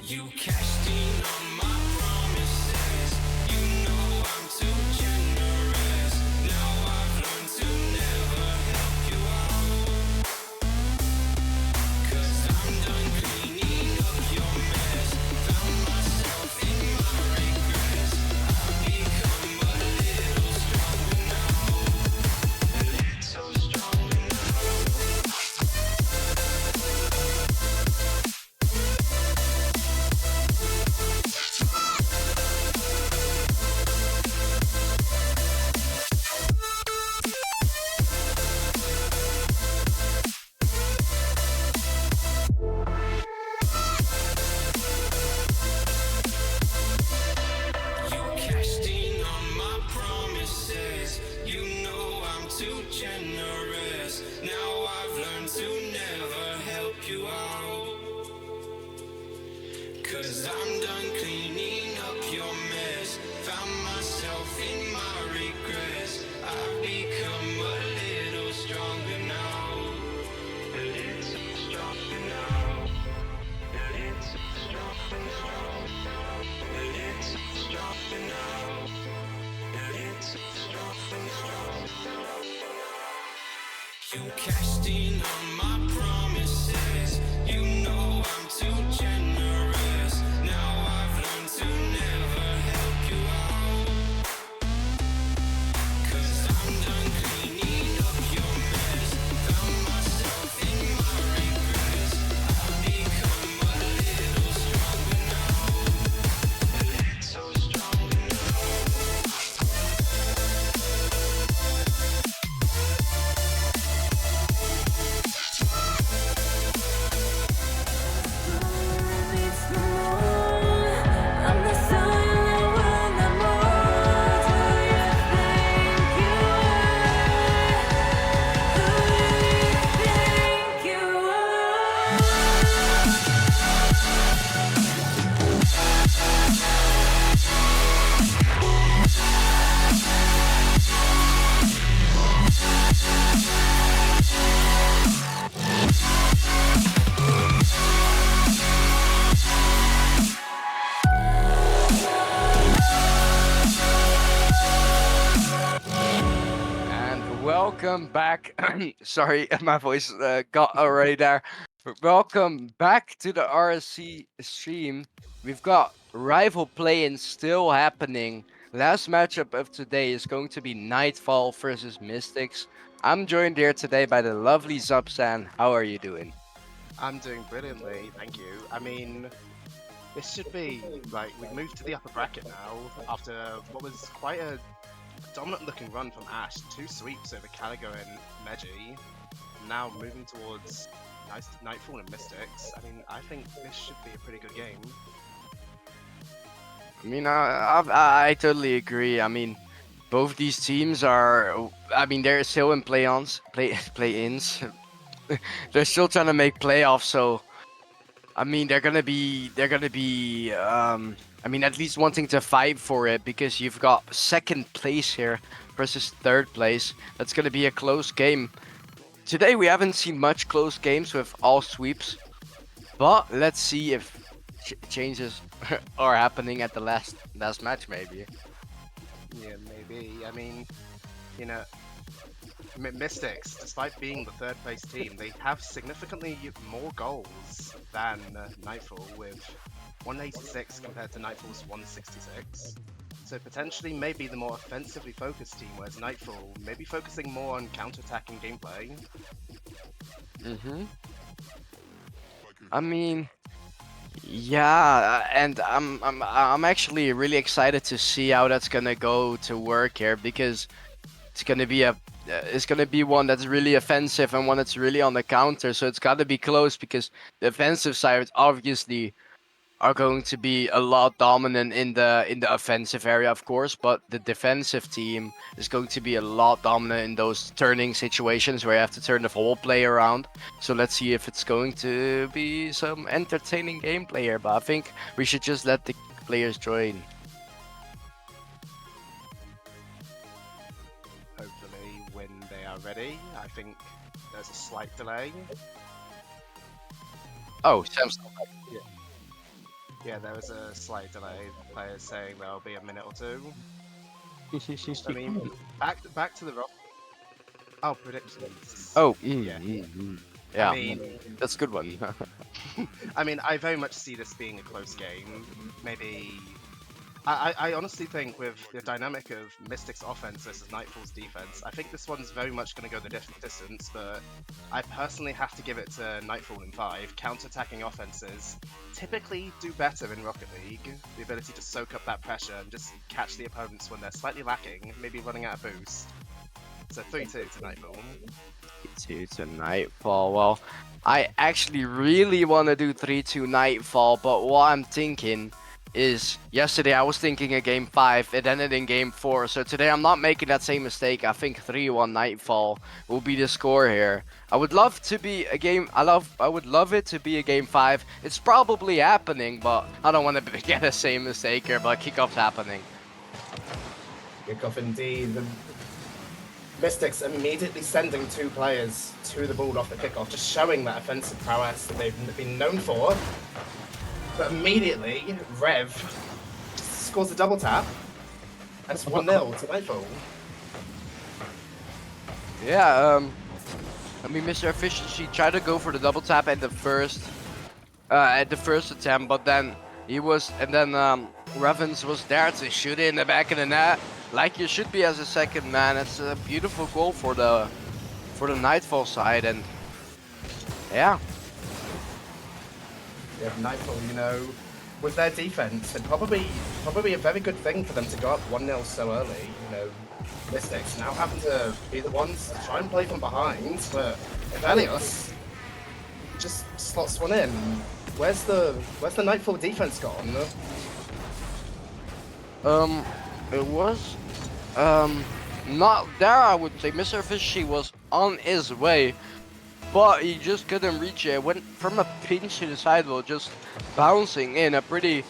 You cashed in on my promises. You know I'm too generous. Now I've learned to never help you out, 'cause I'm done cleaning up your mess. Found myself in my regrets. I've become a little stronger now. A little stronger now. You cashed in on my promises. You know I'm too generous. Now I've learned to never help you out, 'cause I'm done cleaning up your mess. Found myself myself in my regrets. I've become a little stronger now. A little stronger now. A little stronger now. A little stronger now. A little stronger now. You cashed in on my promises. You know I'm too generous. Now I've learned to never help you out. 'Cause I'm done cleaning up your mess. Found myself in my regrets. I've become a little stronger now. A little stronger now. And welcome back. Sorry, my voice got already there. Welcome back to the RSC stream. We've got rival play-in still happening. Last matchup of today is going to be Nightfall versus Mystics. I'm joined here today by the lovely Zubsan. How are you doing? I'm doing brilliantly, thank you. I mean, this should be, like, we've moved to the upper bracket now after what was quite a dominant looking run from Ash. 2 sweeps over Caligo and Meji. Now moving towards Nightfall and Mystics. I mean, I think this should be a pretty good game. I mean, I totally agree. I mean, both these teams are. I mean, they're still in play-ins. They're still trying to make playoffs. So, I mean, they're gonna be. I mean, at least wanting to fight for it because you've got second place here versus third place. That's gonna be a close game. Today we haven't seen much close games with all sweeps, but let's see if changes are happening at the last match maybe. Yeah, maybe. I mean, you know, Mystics, despite being the third place team, they have significantly more goals than Nightfall, with 186 compared to Nightfall's 166. So potentially maybe the more offensively focused team, whereas Nightfall may be focusing more on counter-attacking gameplay. I mean, yeah, and I'm actually really excited to see how that's gonna go to work here because it's gonna be one that's really offensive and one that's really on the counter. So it's gotta be close because the offensive side obviously are going to be a lot dominant in the offensive area, of course, but the defensive team is going to be a lot dominant in those turning situations where you have to turn the whole play around. So let's see if it's going to be some entertaining gameplay here, but I think we should just let the players join. Hopefully when they are ready. I think there's a slight delay. Oh, Sam's Yeah, there was a slight delay. Players saying there'll be a minute or two. I mean, back to the rock. Oh, predictions. Oh, Yeah. Yeah, I mean, that's a good one. I mean, I very much see this being a close game. Maybe. I honestly think with the dynamic of Mystic's offense versus Nightfall's defense, I think this one's very much going to go the distance, but I personally have to give it to Nightfall in 5. Counter-attacking offenses typically do better in Rocket League. The ability to soak up that pressure and just catch the opponents when they're slightly lacking, maybe running out of boost. So 3-2 to Nightfall. 3-2 to Nightfall. Well, I actually really want to do 3-2 Nightfall, but what I'm thinking is yesterday I was thinking a game 5, it ended in game 4, so today I'm not making that same mistake. I think 3-1 Nightfall will be the score here. I would love to be a game, I would love it to be a game 5. It's probably happening, but I don't want to get the same mistake here, but kickoff's happening. Kickoff indeed. The Mystics immediately sending 2 players to the ball off the kickoff, just showing that offensive prowess that they've been known for. But immediately, Rev scores a double tap, and it's 1-0 to Nightfall. Yeah, I mean, Mr. Efficiency tried to go for the double tap at the first attempt, but then Revens was there to shoot it in the back of the net, like you should be as a second man. It's a beautiful goal for the Nightfall side, and yeah. Yeah, Nightfall, you know, with their defense, it's probably a very good thing for them to go up 1-0 so early. You know, Mystics now having to be the ones to try and play from behind, but Evelios just slots one in. Where's the Nightfall defense gone? It was not there, I would say. Mr. Fishy was on his way, but he just couldn't reach it. Went from a pinch to the sidewall, just bouncing in. A pretty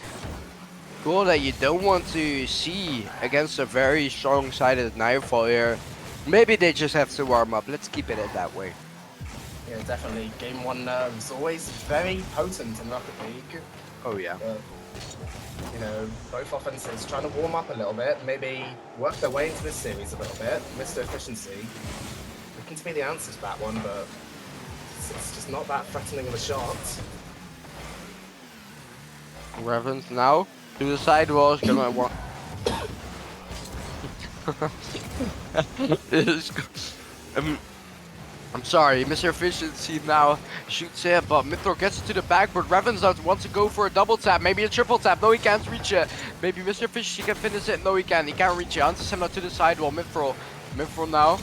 goal that you don't want to see against a very strong-sided Nightfall here. Maybe they just have to warm up. Let's keep it that way. Yeah, definitely. Game 1 nerves always very potent in Rocket League. Oh yeah. But, you know, both offenses trying to warm up a little bit, maybe work their way into this series a little bit. Mr. Efficiency looking to be the answer to that one, but it's just not that threatening of a shot. Revens now to the sidewall is gonna want. I'm sorry, Mr. Efficiency now shoots it, but Mithril gets it to the backboard. Revens wants to go for a double tap, maybe a triple tap. No, he can't reach it. Maybe Mr. Efficiency can finish it. No, he can't. He can't reach it. Antisem to the sidewall. Mithril now.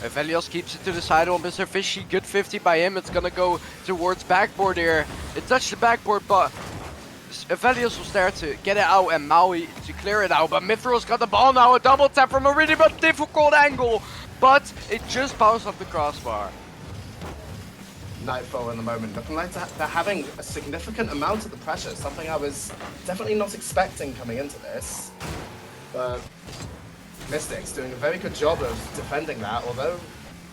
If Elios keeps it to the sidewall, Mr. Fishy, good 50 by him. It's gonna go towards backboard here. It touched the backboard, but Evelios was there to get it out and Maui to clear it out. But Mithril's got the ball now. A double tap from a really difficult angle, but it just bounced off the crossbar. Nightfall in the moment looking like they're having a significant amount of the pressure, something I was definitely not expecting coming into this. But Mystics doing a very good job of defending that, although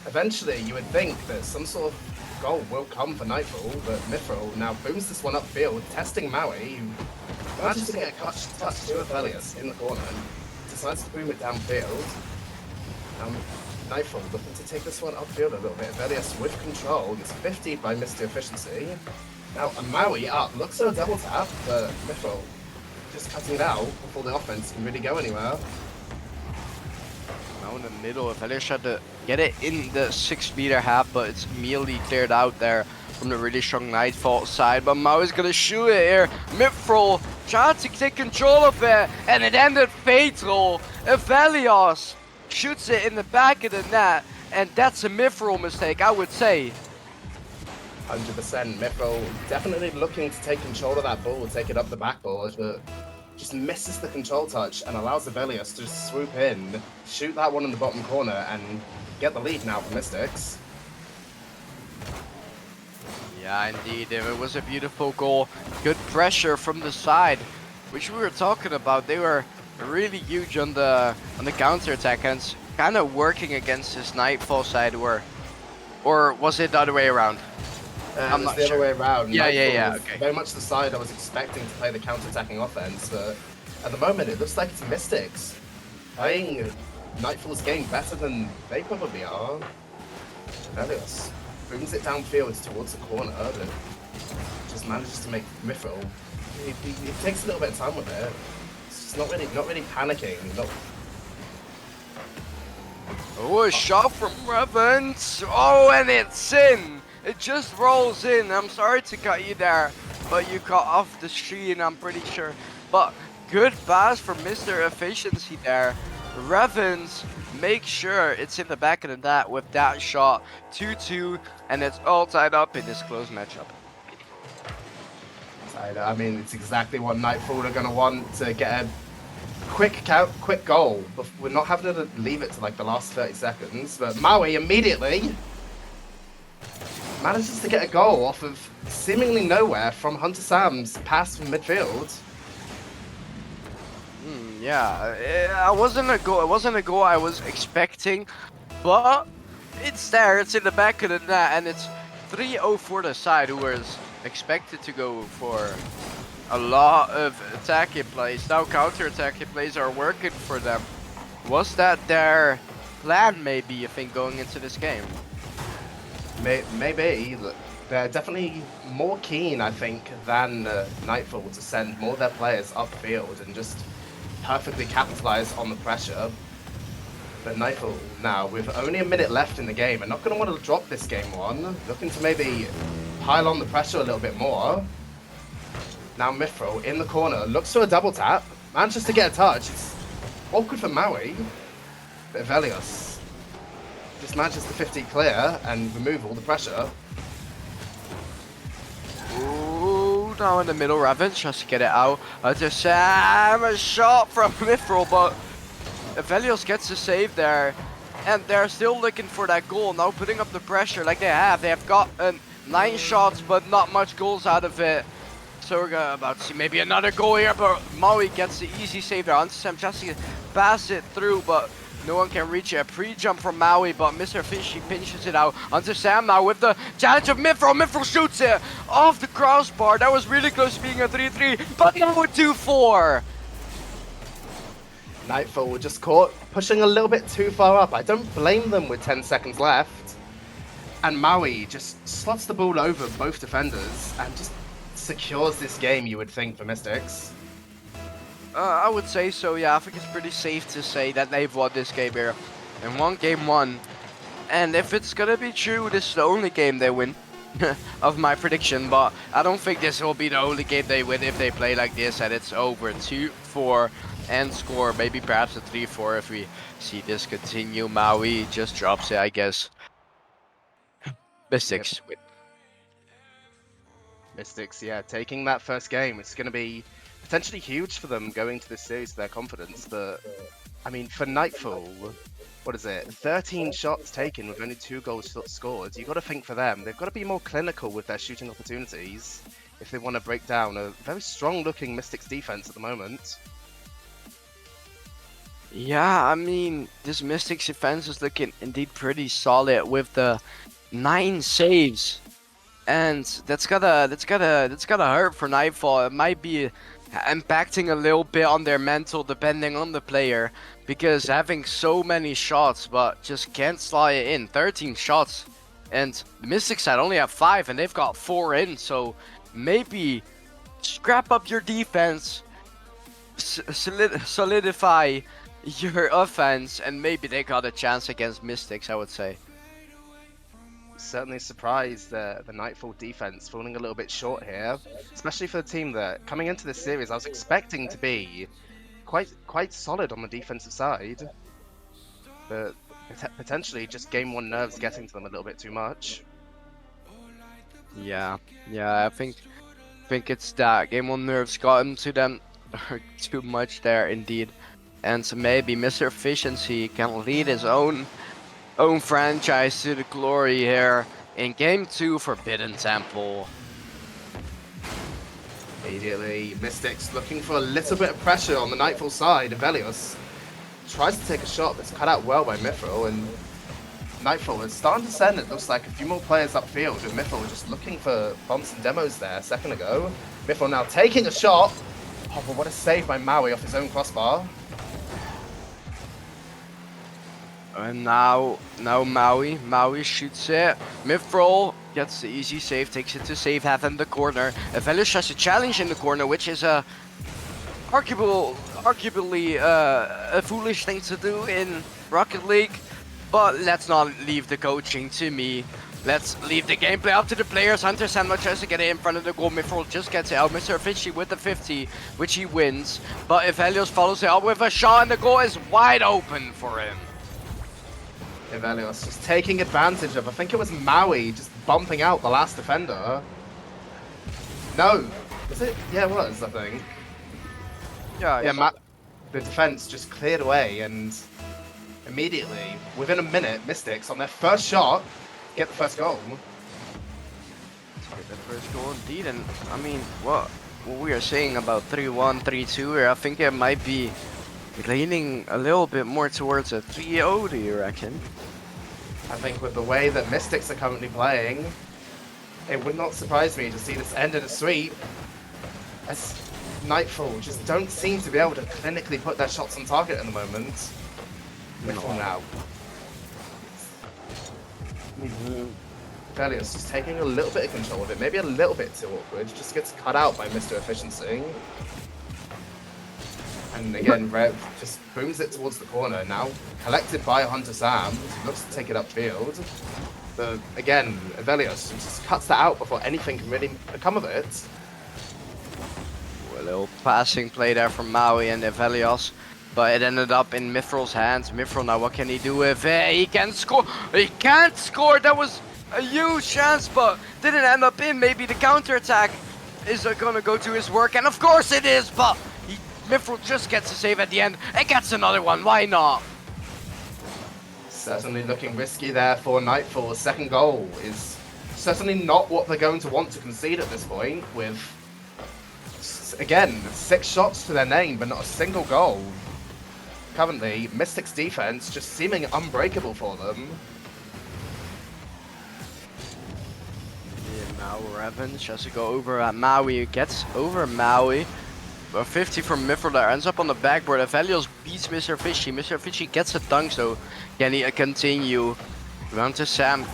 eventually you would think that some sort of goal will come for Nightfall, but Mithril now booms this one upfield, testing Maui, who manages to get a touch to Evelios in the corner and decides to boom it downfield. Nightfall looking to take this one upfield a little bit. Evelios with control, gets 50 by Mr. Efficiency. Now a Maui up, looks at a double tap, but Mithril just cutting it out before the offense can really go anywhere. Now in the middle, Evelios tried to get it in the 6-meter half, but it's immediately cleared out there from the really strong Nightfall side. But Maui's gonna shoot it here. Mithril tried to take control of it, and it ended fatal. Evelios shoots it in the back of the net, and that's a Mithril mistake, I would say. 100%. Mithril definitely looking to take control of that ball, take it up the backboard, but just misses the control touch and allows Evelios to just swoop in, shoot that one in the bottom corner, and get the lead now for Mystics. Yeah, indeed. It was a beautiful goal. Good pressure from the side, which we were talking about. They were really huge on the counter attack, and it's kind of working against this Nightfall side. Or was it the other way around? I'm not sure. The other way around. Yeah. Okay. Very much the side I was expecting to play the counter-attacking offense, but at the moment it looks like it's Mystics playing Nightfall's game better than they probably are. Evelios brings it downfield towards the corner, but just manages to make Mithril. He takes a little bit of time with it. It's just not really panicking. Oh, a shot from Revens. Oh, and it's in. It just rolls in. I'm sorry to cut you there, but you cut off the screen, I'm pretty sure. But good pass from Mr. Efficiency there. Revens make sure it's in the back of the net with that shot. 2-2, and it's all tied up in this close matchup. I mean, it's exactly what Nightfall are going to want to get a quick goal. But we're not having to leave it to like the last 30 seconds. But Maui immediately manages to get a goal off of seemingly nowhere from Hunter Sam's pass from midfield. Yeah, it wasn't a goal. It wasn't a goal I was expecting, but it's there. It's in the back of the net, and it's 3-0 for the side who was expected to go for a lot of attacking plays. Now counter-attacking plays are working for them. Was that their plan, maybe, you think, going into this game? Maybe. They're definitely more keen, I think, than Nightfall to send more of their players upfield and just perfectly capitalize on the pressure. But Nightfall now, with only a minute left in the game, are not going to want to drop this game one. Looking to maybe pile on the pressure a little bit more. Now Mithril in the corner, looks to a double tap, manages to get a touch. It's awkward for Maui, but Velios just manages to 50 clear and remove all the pressure. Ooh, now in the middle, Raven tries to get it out. Just a shot from Mithril, but Velios gets the save there. And they're still looking for that goal, now putting up the pressure like they have. They have got 9 shots, but not much goals out of it. So we're about to see maybe another goal here, but Maui gets the easy save there. Sam just to pass it through, but no one can reach it. A pre-jump from Maui, but Mr. Fishy pinches it out onto Sam now with the challenge of Mithril. Mithril shoots it off the crossbar. That was really close to being a 3-3, but now a 2-4. Nightfall were just caught pushing a little bit too far up. I don't blame them with 10 seconds left. And Maui just slots the ball over both defenders and just secures this game, you would think, for Mystics. I would say so, yeah. I think it's pretty safe to say that they've won this game here. And won game 1. And if it's gonna be true, this is the only game they win of my prediction. But I don't think this will be the only game they win if they play like this and it's over 2-4 and score. Maybe perhaps a 3-4 if we see this continue. Maui just drops it, I guess. Mystics win. Mystics, yeah, taking that first game. It's going to be potentially huge for them going to this series, their confidence. But, I mean, for Nightfall, what is it? 13 shots taken with only 2 goals scored. You've got to think for them. They've got to be more clinical with their shooting opportunities if they want to break down a very strong-looking Mystics defense at the moment. Yeah, I mean, this Mystics defense is looking indeed pretty solid with the 9 saves. And that's gotta hurt for Nightfall. It might be impacting a little bit on their mental depending on the player, because having so many shots but just can't slot it in. 13 shots, and the Mystics side only have 5 and they've got 4 in, so maybe scrap up your defense, solidify your offense, and maybe they got a chance against Mystics, I would say. Certainly surprised the Nightfall defense falling a little bit short here, especially for a team that coming into this series I was expecting to be quite solid on the defensive side, but potentially just game 1 nerves getting to them a little bit too much. Yeah, I think it's that game 1 nerves gotten to them too much there indeed, and so maybe Mr. Efficiency can lead his own franchise to the glory here in game 2 Forbidden Temple. Immediately, Mystics looking for a little bit of pressure on the Nightfall side. Velios tries to take a shot, but it's cut out well by Mithril, and Nightfall is starting to send, it looks like, a few more players upfield, and Mithril just looking for bumps and demos there a second ago. Mithril now taking a shot. Oh, but what a save by Maui off his own crossbar. And now Maui shoots it. Mithril gets the easy save, takes it to save half in the corner. Velios has a challenge in the corner, which is arguably a foolish thing to do in Rocket League. But let's not leave the coaching to me. Let's leave the gameplay up to the players. Hunter Sandwich tries to get it in front of the goal. Mithril just gets it out. Mr. Fishy with the 50, which he wins. But if Velios follows it up with a shot, and the goal is wide open for him. Velios just taking advantage of, I think it was Maui just bumping out the last defender. No, was it? Yeah, it was, I think. Yeah, the defense just cleared away, and immediately, within a minute, Mystics on their first shot get the first goal. Get the first goal indeed, and I mean, what what we are saying about 3-1, 3-2 here, I think it might be leaning a little bit more towards a 3-0, do you reckon? I think with the way that Mystics are currently playing, it would not surprise me to see this end in a sweep. As Nightfall just don't seem to be able to clinically put their shots on target at the moment. Nightfall now. Velios just taking a little bit of control of it, maybe a little bit too awkward, just gets cut out by Mr. Efficiency. And again, Rev just booms it towards the corner, now collected by Hunter Sam, who looks to take it upfield. But again, Velios just cuts that out before anything can really come of it. A little passing play there from Maui and Evelios, but it ended up in Mithral's hands. Mithril now, what can he do with it? He can score! He can't score! That was a huge chance, but didn't end up in. Maybe the counterattack is gonna go to his work, and of course it is, but Mithril just gets a save at the end and gets another one. Why not? Certainly looking risky there for Nightfall. Second goal is certainly not what they're going to want to concede at this point, with, again, 6 shots to their name, but not a single goal. Currently, Mystics' defense just seeming unbreakable for them. Yeah, now Revenge has to go over at Maui. Gets over Maui. A 50 from Mithril there, ends up on the backboard. Evelios beats Mr. Fishy. Mr. Fishy gets a dunk, so can he continue? Round to Sam.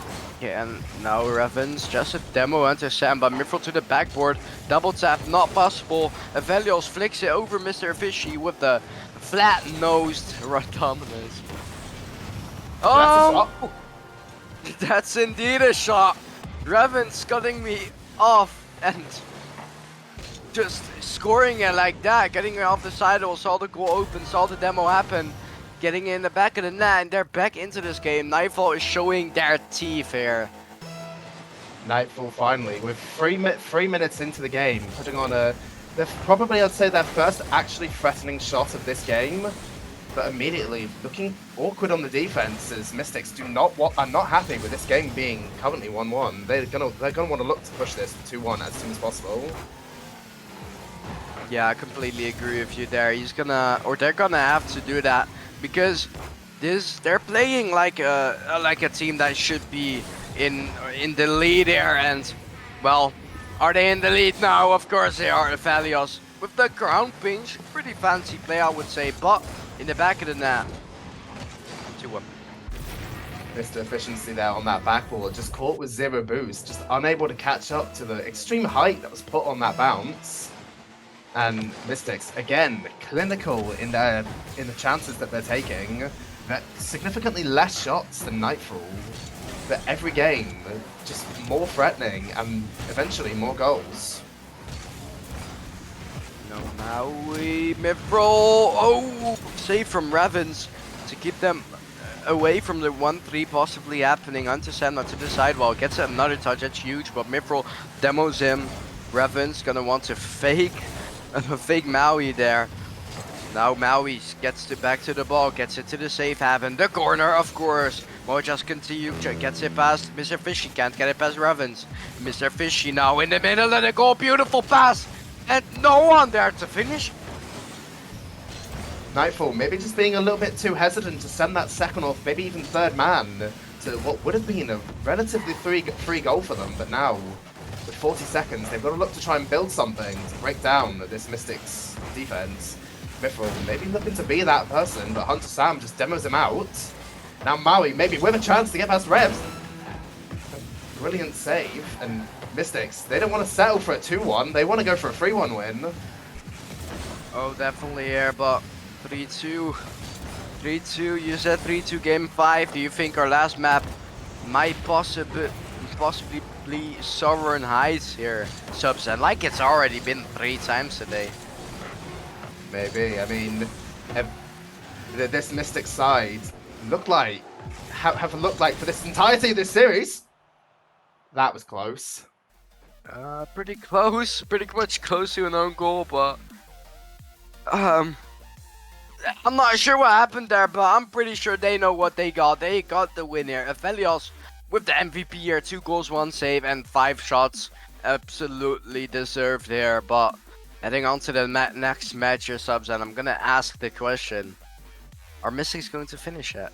Yeah, and now Revenge, just a demo onto Sam, but Mithril to the backboard. Double tap, not possible. Evelios flicks it over Mr. Fishy with the flat-nosed dominance. Oh! That's indeed a shot. Revenge cutting me off and just scoring it like that, getting it off the sidle, saw the goal open, saw the demo happen, getting it in the back of the net, and they're back into this game. Nightfall is showing their teeth here. Nightfall finally, with 3 minutes into the game, putting on probably, I'd say, their first actually threatening shot of this game, but immediately looking awkward on the defense as Mystics are not happy with this game being currently 1-1. They're gonna want to look to push this to 2-1 as soon as possible. Yeah, I completely agree with you there. They're gonna have to do that because they're playing like a team that should be in the lead here, and well, are they in the lead now? Of course they are. Evelios with the ground pinch, pretty fancy play I would say, but in the back of the net. 2-1. Mr. Efficiency there on that backboard, just caught with 0 boost, just unable to catch up to the extreme height that was put on that bounce. And Mystics, again, clinical in the chances that they're taking. But significantly less shots than Nightfall. But every game, just more threatening and eventually more goals. No, Maui, Mithril, oh! Save from Ravens to keep them away from the 1-3 possibly happening. Onto Senna to the sidewall, gets another touch, that's huge, but Mithril demos him. Ravens gonna want to fake Maui there. Now Maui gets back to the ball, gets it to the safe haven, the corner of course. Mo just continue, gets it past Mr. Fishy, can't get it past Ravens. Mr. Fishy now in the middle of the goal, beautiful pass, and no one there to finish. Nightfall maybe just being a little bit too hesitant to send that second or maybe even third man to what would have been a relatively free goal for them, but now with 40 seconds, they've got to look to try and build something to break down this Mystics defense. Mithril maybe looking to be that person, but Hunter Sam just demos him out. Now Maui maybe with a chance to get past Revs. Brilliant save, and Mystics, they don't want to settle for a 2-1, they want to go for a 3-1 win. Oh, definitely here, but 3-2. 3-2, you said 3-2 game 5. Do you think our last map might possibly be Sovereign Heights here, subs? And like it's already been 3 times today. Maybe, I mean, this Mystic side have looked like for this entirety of this series. That was close. Pretty close, pretty much close to an own goal, but I'm not sure what happened there, but I'm pretty sure they know what they got. They got the win here. Evelios with the MVP here, 2 goals, 1 save, and 5 shots. Absolutely deserved here, but Heading on to the next match, your subs, and I'm gonna ask the question: are Mystics going to finish it?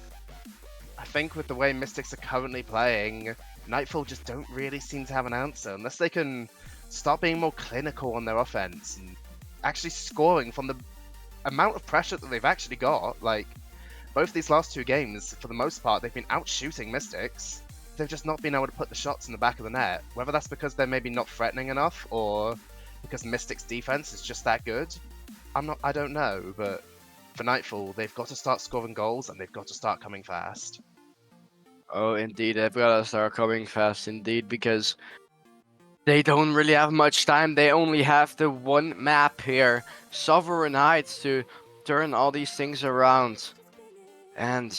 I think with the way Mystics are currently playing, Nightfall just don't really seem to have an answer unless they can start being more clinical on their offense and actually scoring from the amount of pressure that they've actually got. Like, both these last 2 games, for the most part, they've been out-shooting Mystics. They've just not been able to put the shots in the back of the net. Whether that's because they're maybe not threatening enough or because Mystics' defense is just that good, I don't know, but for Nightfall, they've got to start scoring goals and they've got to start coming fast. Oh, indeed, they've got to start coming fast, indeed, because they don't really have much time. They only have the one map here, Sovereign Heights, to turn all these things around. And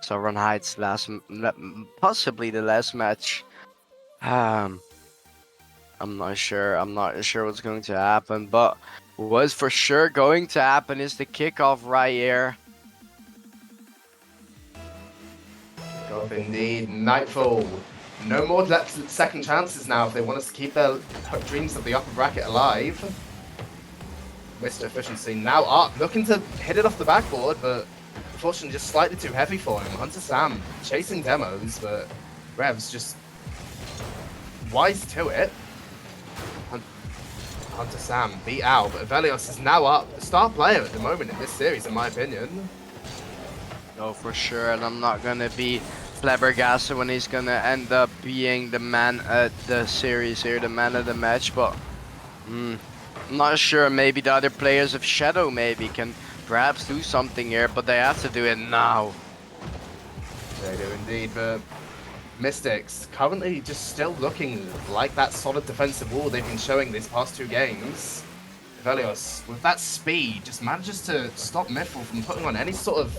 Sovereign Heights possibly the last match. I'm not sure. I'm not sure what's going to happen, but what's for sure going to happen is the kickoff right here. Indeed, Nightfall. No more second chances now if they want us to keep their dreams of the upper bracket alive. Mr. Efficiency now up, looking to hit it off the backboard, but unfortunately just slightly too heavy for him. Hunter Sam chasing demos, but Rev's just wise to it. Hunter Sam beat out, but Velios is now up, the star player at the moment in this series, in my opinion. No, for sure, and I'm not gonna be flabbergasted when he's gonna end up being the man at the series here, the man of the match, but I'm not sure. Maybe the other players of Shadow maybe can perhaps do something here, but they have to do it now. They do indeed, but Mystics currently just still looking like that solid defensive wall they've been showing these past 2 games. Velios, with that speed, just manages to stop Mythful from putting on any sort of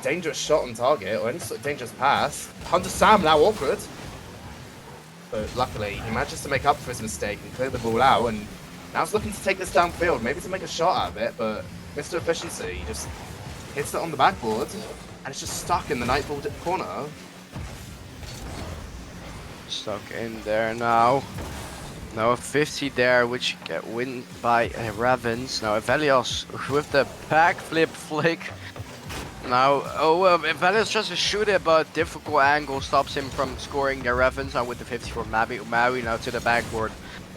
dangerous shot on target or any sort of dangerous pass. Hunter Sam now awkward, but luckily he manages to make up for his mistake and clear the ball out, and now he's looking to take this downfield, maybe to make a shot out of it, but Mr. Efficiency just hits it on the backboard and it's just stuck in the Nightfall corner. Stuck in there now. Now a 50 there, which get win by Ravens. Now Velios with the backflip flick. Now, Velios tries to shoot it, but difficult angle stops him from scoring the Ravens. Now with the 50 for Maui now to the backboard.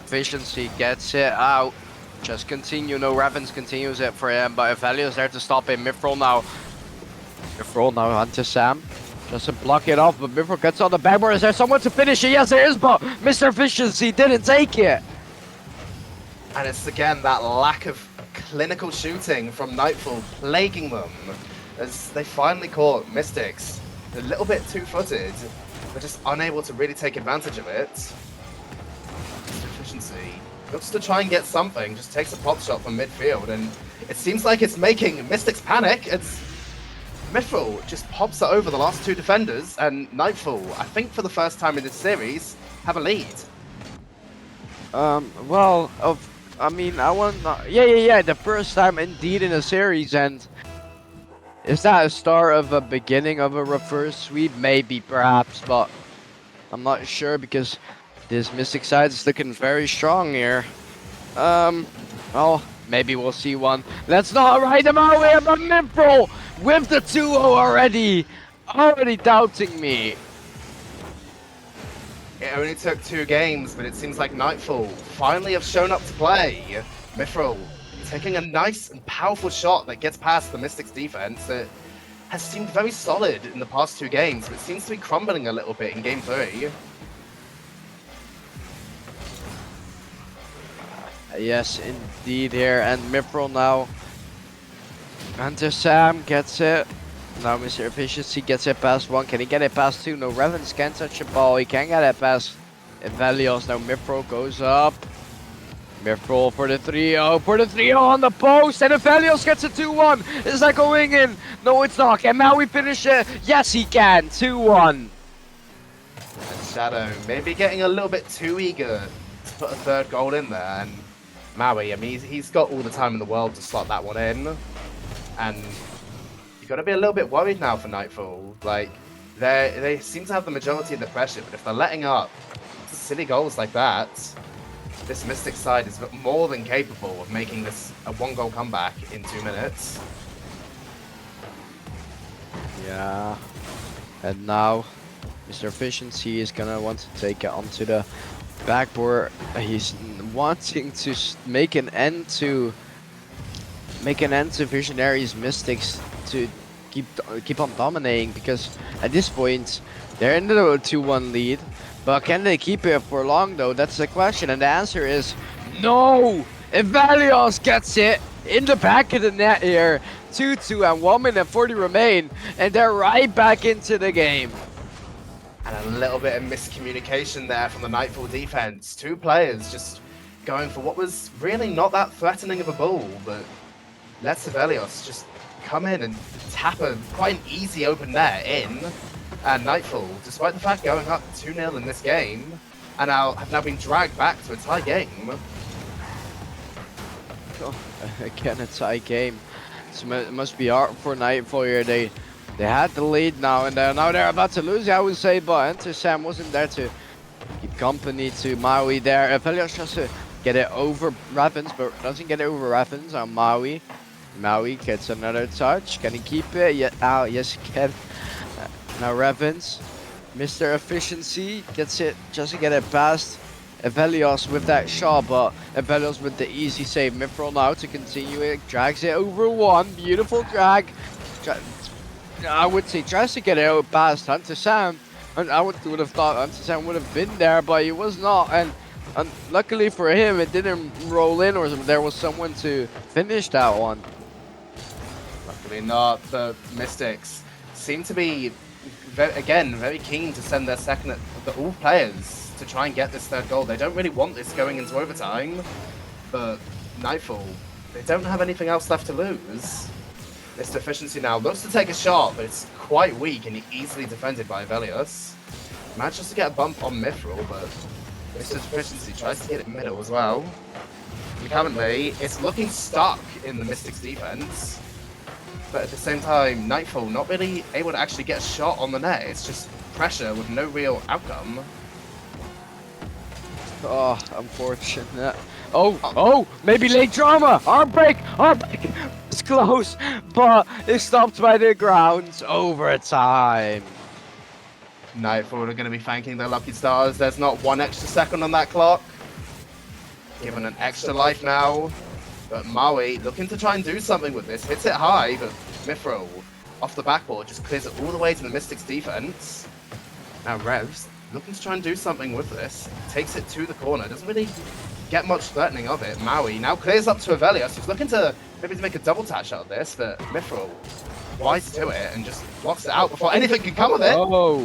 Efficiency gets it out. Just continue. No, Ravens continues it for him, but Velios there to stop him. Mithril now. Mithril now onto Sam. Just to block it off, but Mithril gets on the backboard. Is there someone to finish it? Yes, there is, but Mr. Efficiency didn't take it. And it's again that lack of clinical shooting from Nightfall plaguing them as they finally caught Mystics a little bit two-footed, but just unable to really take advantage of it. Efficiency looks to try and get something, just takes a pop shot from midfield, and it seems like it's making Mystics panic. It's Mithril just pops it over the last 2 defenders, and Nightfall, I think for the first time in this series, have a lead. I want the first time indeed in a series, and is that a start of a beginning of a reverse sweep? Maybe, perhaps, but I'm not sure because this Mystic side is looking very strong here. Well, maybe we'll see one. Let's not ride them out here, but Mithril with the 2-0 already doubting me. It only took 2 games, but it seems like Nightfall finally have shown up to play. Mithril taking a nice and powerful shot that gets past the Mystics defense. It has seemed very solid in the past 2 games, but it seems to be crumbling a little bit in game 3. Yes, indeed here, and Mithril now. Hunter Sam gets it. Now Mr. Efficiency gets it past 1. Can he get it past 2? No, Ravens can't touch the ball. He can get it past Velios. Now Mithril goes up. Mithril for the 3-0. On the post. And Velios gets a 2-1. Is that going in? No, it's not. Can Maui finish it? Yes, he can. 2-1. And Shadow maybe getting a little bit too eager to put a 3rd goal in there. And Maui, I mean, he's got all the time in the world to slot that one in. And you've got to be a little bit worried now for Nightfall. Like, they seem to have the majority of the pressure, but if they're letting up silly goals like that, this Mystic side is more than capable of making this a 1-goal comeback in 2 minutes. Yeah. And now, Mr. Efficiency is gonna want to take it onto the backboard. He's wanting to make an end to Visionaries Mystics to keep on dominating, because at this point they're in the 2-1 lead. But can they keep it for long though? That's the question, and the answer is no! Evelios gets it in the back of the net here. 2-2 and 1 minute 40 remain, and they're right back into the game. And a little bit of miscommunication there from the Nightfall defense. 2 players just going for what was really not that threatening of a ball, but lets Evelios just come in and tap a quite an easy open net in. And Nightfall, despite the fact going up 2-0 in this game, and have now been dragged back to a tie game. Oh, again, a tie game. So it must be hard for Nightfall here. They had the lead now, and now they're about to lose, I would say, but Enter Sam wasn't there to keep company to Maui there. Evelios tries to get it over Ravens, but doesn't get it over Ravens on Maui. Maui gets another touch. Can he keep it? Yeah, yes, he can. Now Ravens, Mr. Efficiency gets it, just to get it past Evelios with that shot, but Evelios with the easy save. Mithril now to continue it, drags it over 1, beautiful drag. I would say tries to get it out past Hunter Sam, and I would have thought Hunter Sam would have been there, but he was not, and luckily for him it didn't roll in, or there was someone to finish that one. Luckily not. The Mystics seem to be very keen to send their second, all players, to try and get this 3rd goal. They don't really want this going into overtime, but Nightfall, they don't have anything else left to lose. Mr. Efficiency now looks to take a shot, but it's quite weak and easily defended by Evelios. Manages to get a bump on Mithril, but Mr. Efficiency tries to get it middle as well. And currently, it's looking stuck in the Mystics defense. But at the same time, Nightfall not really able to actually get a shot on the net. It's just pressure with no real outcome. Oh, unfortunate. Oh, maybe late drama. Arm break. It's close, but it's stopped by the grounds. Overtime. Nightfall are going to be thanking their lucky stars. There's not 1 extra second on that clock. Given an extra life now. But Maui looking to try and do something with this. Hits it high, but Mithril off the backboard just clears it all the way to the Mystics defense. Now Revs looking to try and do something with this. Takes it to the corner. Doesn't really get much threatening of it. Maui now clears up to Evelios, who's looking to maybe to make a double touch out of this, but Mithril wise to it and just blocks it out before anything can come of it. Oh.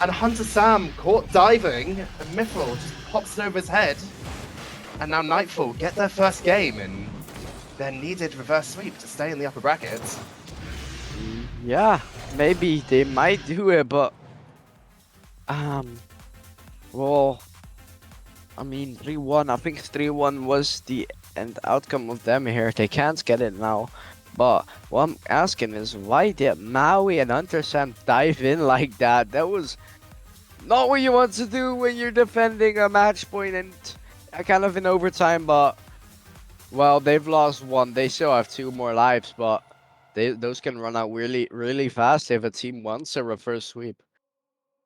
And Hunter Sam caught diving, and Mithril just pops it over his head. And now Nightfall get their first game in their needed reverse sweep to stay in the upper brackets. Yeah, maybe they might do it, but well, I mean 3-1. I think 3-1 was the end outcome of them here. They can't get it now. But what I'm asking is, why did Maui and Hunter Sam dive in like that? That was not what you want to do when you're defending a match point and kind of in overtime, but well, they've lost 1. They still have 2 more lives, but those can run out really fast if a team wants a reverse sweep.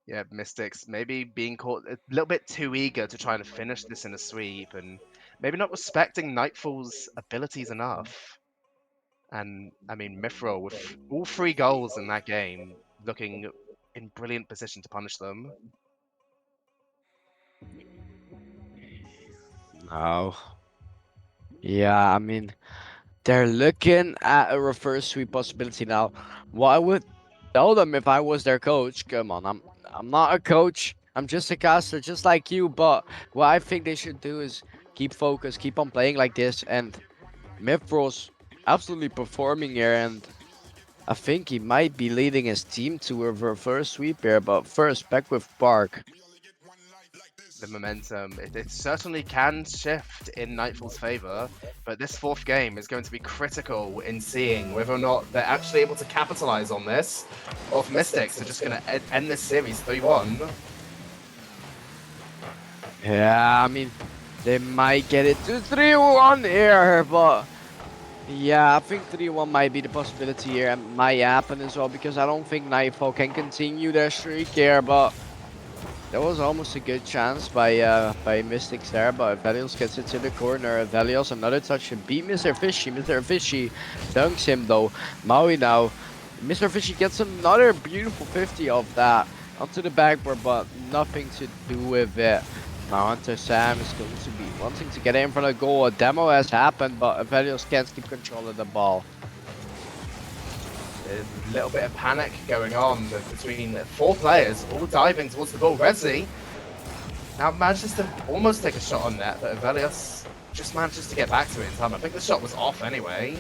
Yeah, Mystics maybe being caught a little bit too eager to try and finish this in a sweep, and maybe not respecting Nightfall's abilities enough. And I mean, Mithril with all 3 goals in that game, looking in brilliant position to punish them. No. Yeah, I mean, they're looking at a reverse sweep possibility now. What I would tell them if I was their coach, come on, I'm not a coach. I'm just a caster, just like you. But what I think they should do is keep focused, keep on playing like this. And Mithril's absolutely performing here, and I think he might be leading his team to a reverse sweep here. But first, back with Park. The momentum, it certainly can shift in Nightfall's favor, but this 4th game is going to be critical in seeing whether or not they're actually able to capitalize on this, or if Mystics are just going to end this series 3-1. Yeah, I mean, They might get it to 3-1 here, but yeah, I think 3-1 might be the possibility here, and might happen as well, because I don't think Nightfall can continue their streak here, but there was almost a good chance by Mystics there, but Velios gets it to the corner. Velios, another touch to beat Mr. Fishy. Mr. Fishy dunks him though. Maui now. Mr. Fishy gets another beautiful 50 of that onto the backboard, but nothing to do with it. Now Hunter Sam is going to be wanting to get in front of goal. A demo has happened, but Velios can't keep control of the ball. A little bit of panic going on between 4 players, all diving towards the ball. Resi now manages to almost take a shot on net, but Velios just manages to get back to it in time. I think the shot was off anyway,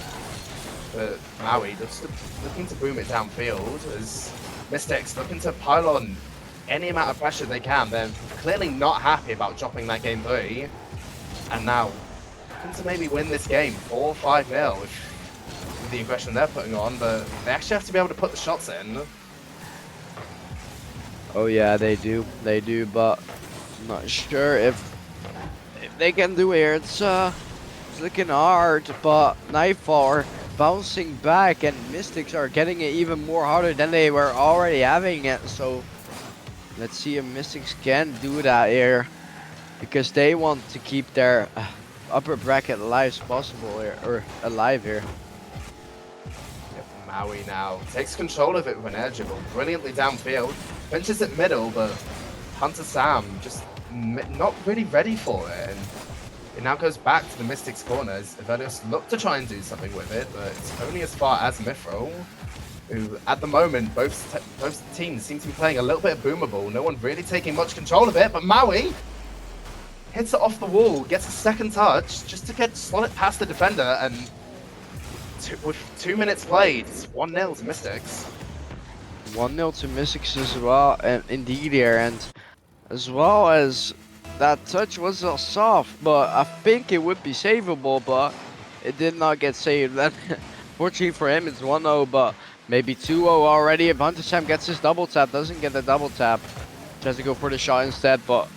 but Maui just looking to boom it downfield as Mystics looking to pile on any amount of pressure they can. They're clearly not happy about dropping that game 3, and now looking to maybe win this game 4-5-0 with the aggression they're putting on, but they actually have to be able to put the shots in. Oh yeah, they do, but I'm not sure if they can do it here. It's looking hard, but Nightfall are bouncing back, and Mystics are getting it even more harder than they were already having it. So let's see if Mystics can do that here, because they want to keep their upper bracket alive as possible here, or alive here. Maui now takes control of it with an edgeable, brilliantly downfield, finishes it middle, but Hunter Sam just not really ready for it, and it now goes back to the Mystics corners. Velios look to try and do something with it, but it's only as far as Mithril, who at the moment both teams seem to be playing a little bit of boomer ball, no one really taking much control of it, but Maui hits it off the wall, gets a second touch just to slot it past the defender, and with 2 minutes played, it's 1-0 to Mystics. 1-0 to Mystics as well, and indeed here, and as well as that touch was soft, but I think it would be savable, but it did not get saved. Then, fortunately for him, it's 1-0, but maybe 2-0 already. If Hunter Sam gets his double tap, doesn't get the double tap, tries to go for the shot instead, but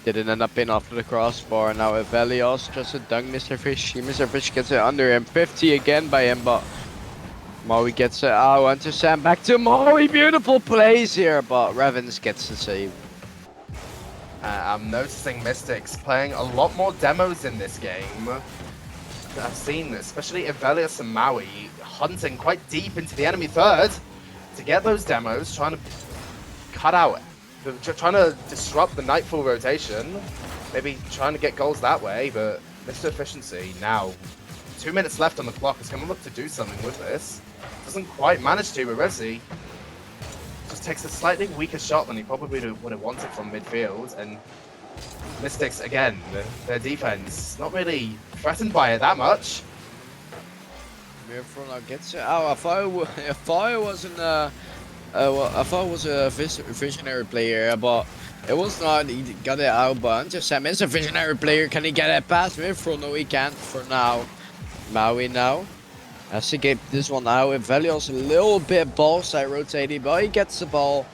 didn't end up in after the crossbar. Now if Velios tries to dunk Mr. Fish, Mr. Fish gets it under him. 50 again by him, but Maui gets it out. Hunter Sam back to Maui. Beautiful plays here, but Revens gets the save. I'm noticing Mystics playing a lot more demos in this game. I've seen, especially Velios and Maui, hunting quite deep into the enemy third to get those demos, trying to cut out, trying to disrupt the Nightfall rotation, maybe trying to get goals that way, but Mr. Efficiency now, 2 minutes left on the clock, is going to look to do something with this. Doesn't quite manage to, but Resi just takes a slightly weaker shot than he probably would have wanted from midfield, and Mystics, again, their defense, not really threatened by it that much. Mirfrona gets it out. I thought it wasn't I thought it was a visionary player, but it was not. He got it out, but Hunter Sam is a visionary player. Can he get it past Mirfrona? No, he can't for now. Maui now has to get this one out. With Velios a little bit ball side rotating, but he gets the ball.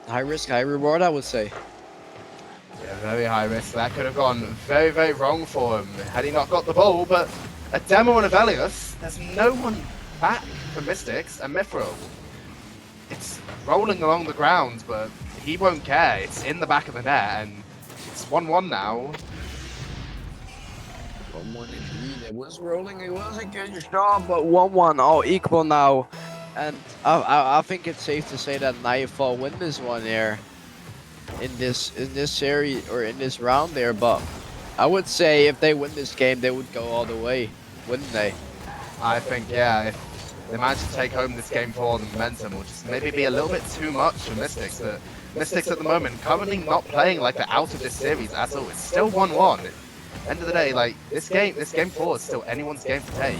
High risk, high reward, I would say. Yeah, very high risk. That could have gone very, very wrong for him had he not got the ball, but a demo and a Velios, there's no one back for Mystics, and Mithril. It's rolling along the ground, but he won't care. It's in the back of the net, and it's 1-1 now. 1-1 indeed. It was rolling. It was a good shot, but 1-1 all equal now. And I think it's safe to say that Nightfall win this one here in this series or in this round there. But I would say if they win this game, they would go all the way, wouldn't they? I think, yeah, if they manage to take home this game 4, the momentum will just maybe be a little bit too much for Mystics. But Mystics at the moment currently not playing like they're out of this series at all. It's still 1-1. End of the day, like this game 4 is still anyone's game to take.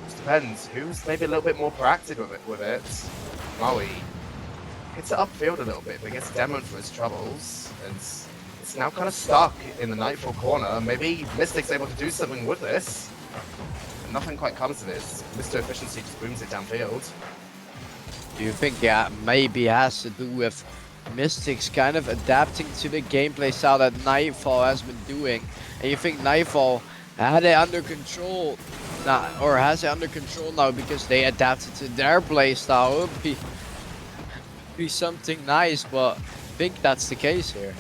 Just depends who's maybe a little bit more proactive with it. Maui hits it upfield a little bit, but gets demoed for his troubles, and it's now kind of stuck in the Nightfall corner. Maybe Mystic's able to do something with this. And nothing quite comes of it. Mr. Efficiency just booms it downfield. Do you think maybe has to do with Mystics kind of adapting to the gameplay style that Nightfall has been doing. And you think Nightfall had it under control, or has it under control now because they adapted to their play style? It would be something nice, but I think that's the case here.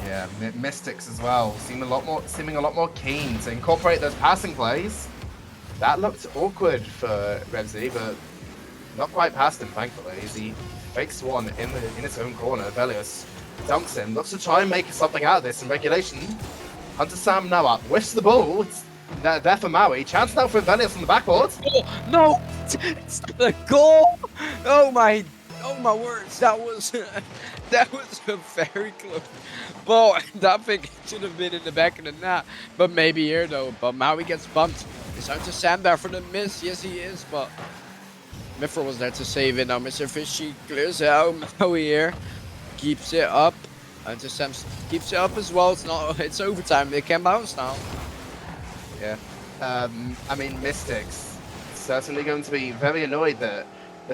Yeah, Mystics as well seeming a lot more keen to incorporate those passing plays. That looked awkward for Revsy, but not quite past him, thankfully, as he fakes one in his own corner. Velios dunks him, looks to try and make something out of this in regulation. Hunter Sam now up, whiffs the ball. It's there for Maui. Chance now for Velios on the backboard. Oh, no! It's the goal! Oh my words, that was that was a very close ball. That thing should have been in the back of the net, but maybe here though. But Maui gets bumped. Is Hunter Sam there for the miss? Yes, he is, but Miffer was there to save it. Now Mr. Fishy clears it out. Maui here keeps it up. Hunter Sam keeps it up as well. It's overtime. They can bounce now. Yeah. I mean, Mystics certainly going to be very annoyed that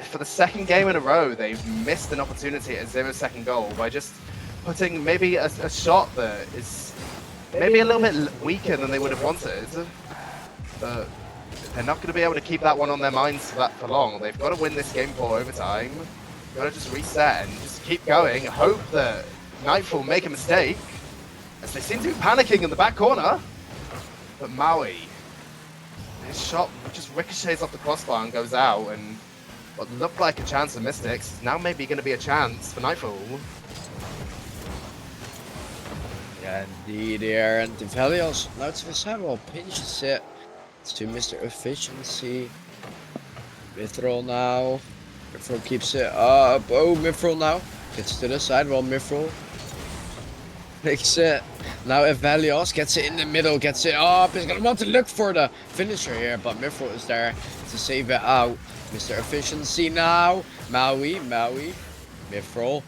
for the second game in a row they've missed an opportunity at a 0-second goal by just putting maybe a shot that is maybe a little bit weaker than they would have wanted. But they're not going to be able to keep that one on their minds for long. They've got to win this game for overtime. Got to just reset and just keep going. Hope that Nightfall make a mistake, as they seem to be panicking in the back corner. But Maui, his shot just ricochets off the crossbar and goes out, and what looked like a chance for Mystics is now maybe going to be a chance for Nightfall. Yeah, indeed, here. And Velios now to the sidewall pinches it to Mr. Efficiency. Mithril now. Mithril keeps it up. Oh, Mithril now gets to the sidewall. Mithril takes it. Now if Velios gets it in the middle, gets it up, he's gonna want to look for the finisher here, but Mithril is there to save it out. Mr. Efficiency now. Maui. Mithril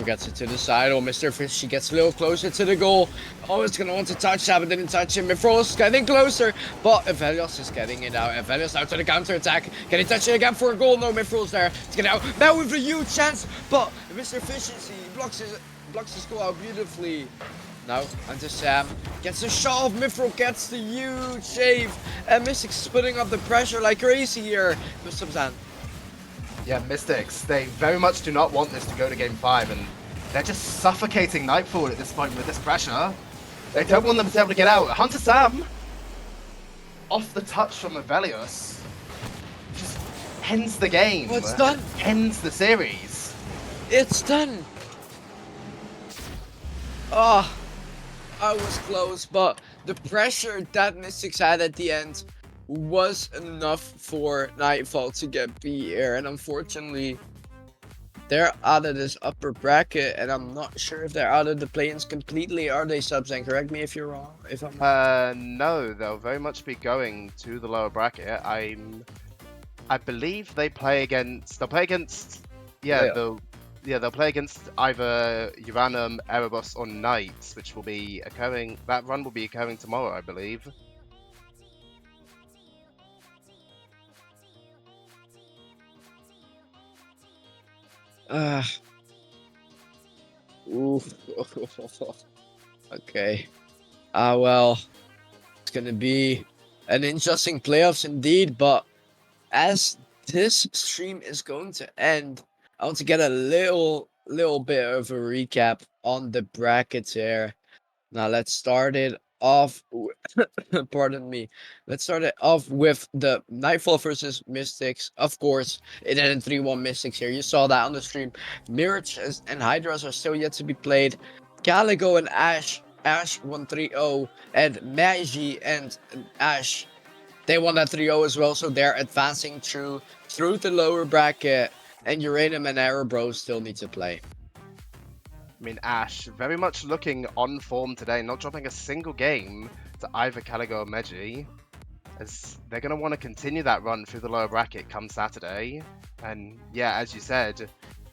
gets it to the side. Oh, Mr. Fishy gets a little closer to the goal. Oh, it's gonna want to touch that, but didn't touch him. Mithril is getting closer, but Velios is getting it out. Velios out to the counter attack. Can he touch it again for a goal? No, Mithril there. It's getting out. Now with a huge chance, but Mr. Efficiency blocks his goal out beautifully. Now, Hunter Sam gets a shot off. Mithril gets the huge save, and Mystics is putting up the pressure like crazy here. Mr. Sam. Yeah, Mystics, they very much do not want this to go to game 5, and they're just suffocating Nightfall at this point with this pressure. They don't want them to be able to get out. Hunter Sam, off the touch from Velios, just ends the game. Oh, it's done. Ends the series. It's done. Oh, I was close, but the pressure that Mystics had at the end was enough for Nightfall to get B here, and unfortunately they're out of this upper bracket, and I'm not sure if they're out of the play-ins completely. Are they, subs? And correct me if you're wrong. If I'm No, they'll very much be going to the lower bracket. I believe they'll play against they'll play against either Uranum, Erebus, or Knights, which will be occurring. That run will be occurring tomorrow, I believe. Ooh. Okay. Well, it's gonna be an interesting playoffs indeed, but as this stream is going to end, I want to get a little bit of a recap on the brackets here. Now let's start it off. Pardon me. Let's start it off with the Nightfall versus Mystics. Of course, it ended 3-1 Mystics here. You saw that on the stream. Mirage and Hydras are still yet to be played. Caligo and Ash won 3-0, and Magi and Ash, they won that 3-0 as well, so they're advancing through the lower bracket, and Uranium and Aerobro still need to play. I mean, Ash very much looking on form today, not dropping a single game to either Caligo or Megi, as they're going to want to continue that run through the lower bracket come Saturday. And yeah, as you said,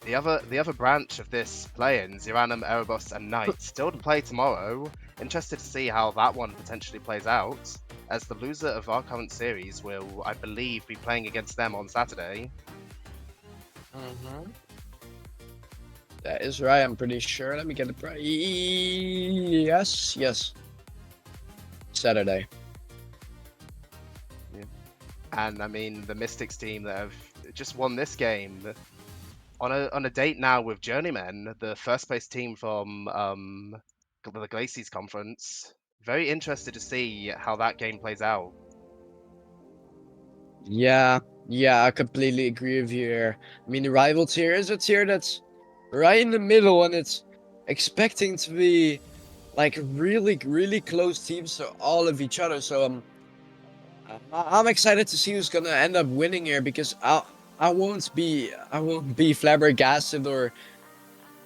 the other branch of this play-in, Uranum, Erebus, and Knight, still to play tomorrow. Interested to see how that one potentially plays out, as the loser of our current series will, I believe, be playing against them on Saturday. That is right. I'm pretty sure. Let me get it right. Yes, yes. Saturday. And I mean, the Mystics team that have just won this game on a date now with Journeymen, the first place team from the Glacies Conference. Very interested to see how that game plays out. Yeah, yeah, I completely agree with you here. I mean, the rival tier is a tier that's right in the middle, and it's expecting to be like really, really close teams to all of each other. So I'm excited to see who's gonna end up winning here because I won't be flabbergasted or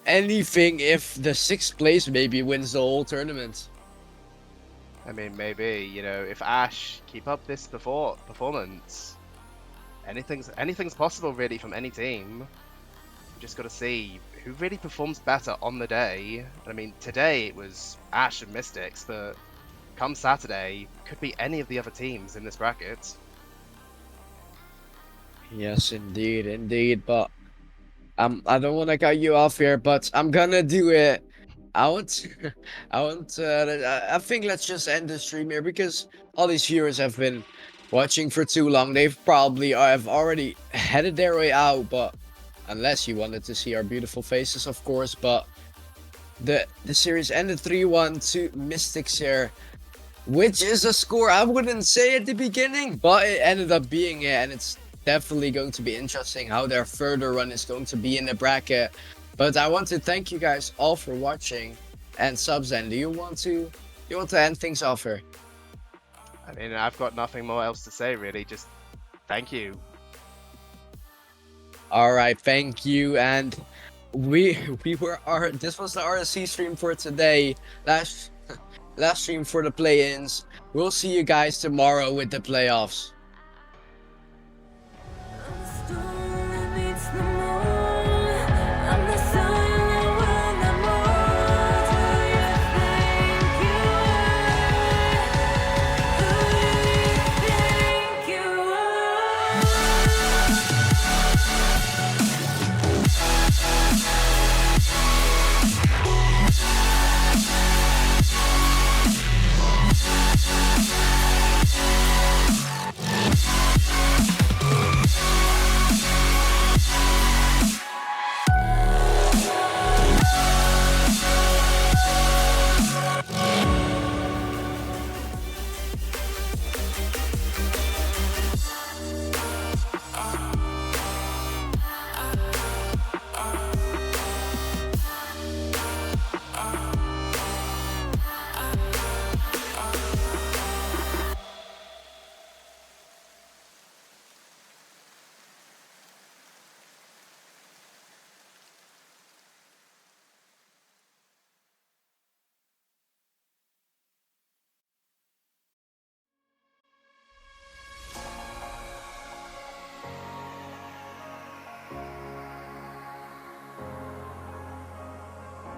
anything if the 6th place maybe wins the whole tournament. I mean, maybe, you know, if Ash keep up this performance, anything's possible really from any team. We just got to see who really performs better on the day. I mean, today it was Ash and Mystics, but come Saturday, could be any of the other teams in this bracket. Yes, indeed, indeed. But I don't want to cut you off here, but I'm gonna do it. I want, I want. I think let's just end the stream here because all these viewers have been watching for too long. They've probably have already headed their way out, but unless you wanted to see our beautiful faces, of course. But the series ended 3-1 to Mystics here, which is a score I wouldn't say at the beginning, but it ended up being it, and it's definitely going to be interesting how their further run is going to be in the bracket. But I want to thank you guys all for watching. And Subzen, do you want to end things off here? I mean, I've got nothing more else to say really. Just thank you. All right, thank you. And this was the RSC stream for today. Last stream for the play-ins. We'll see you guys tomorrow with the playoffs.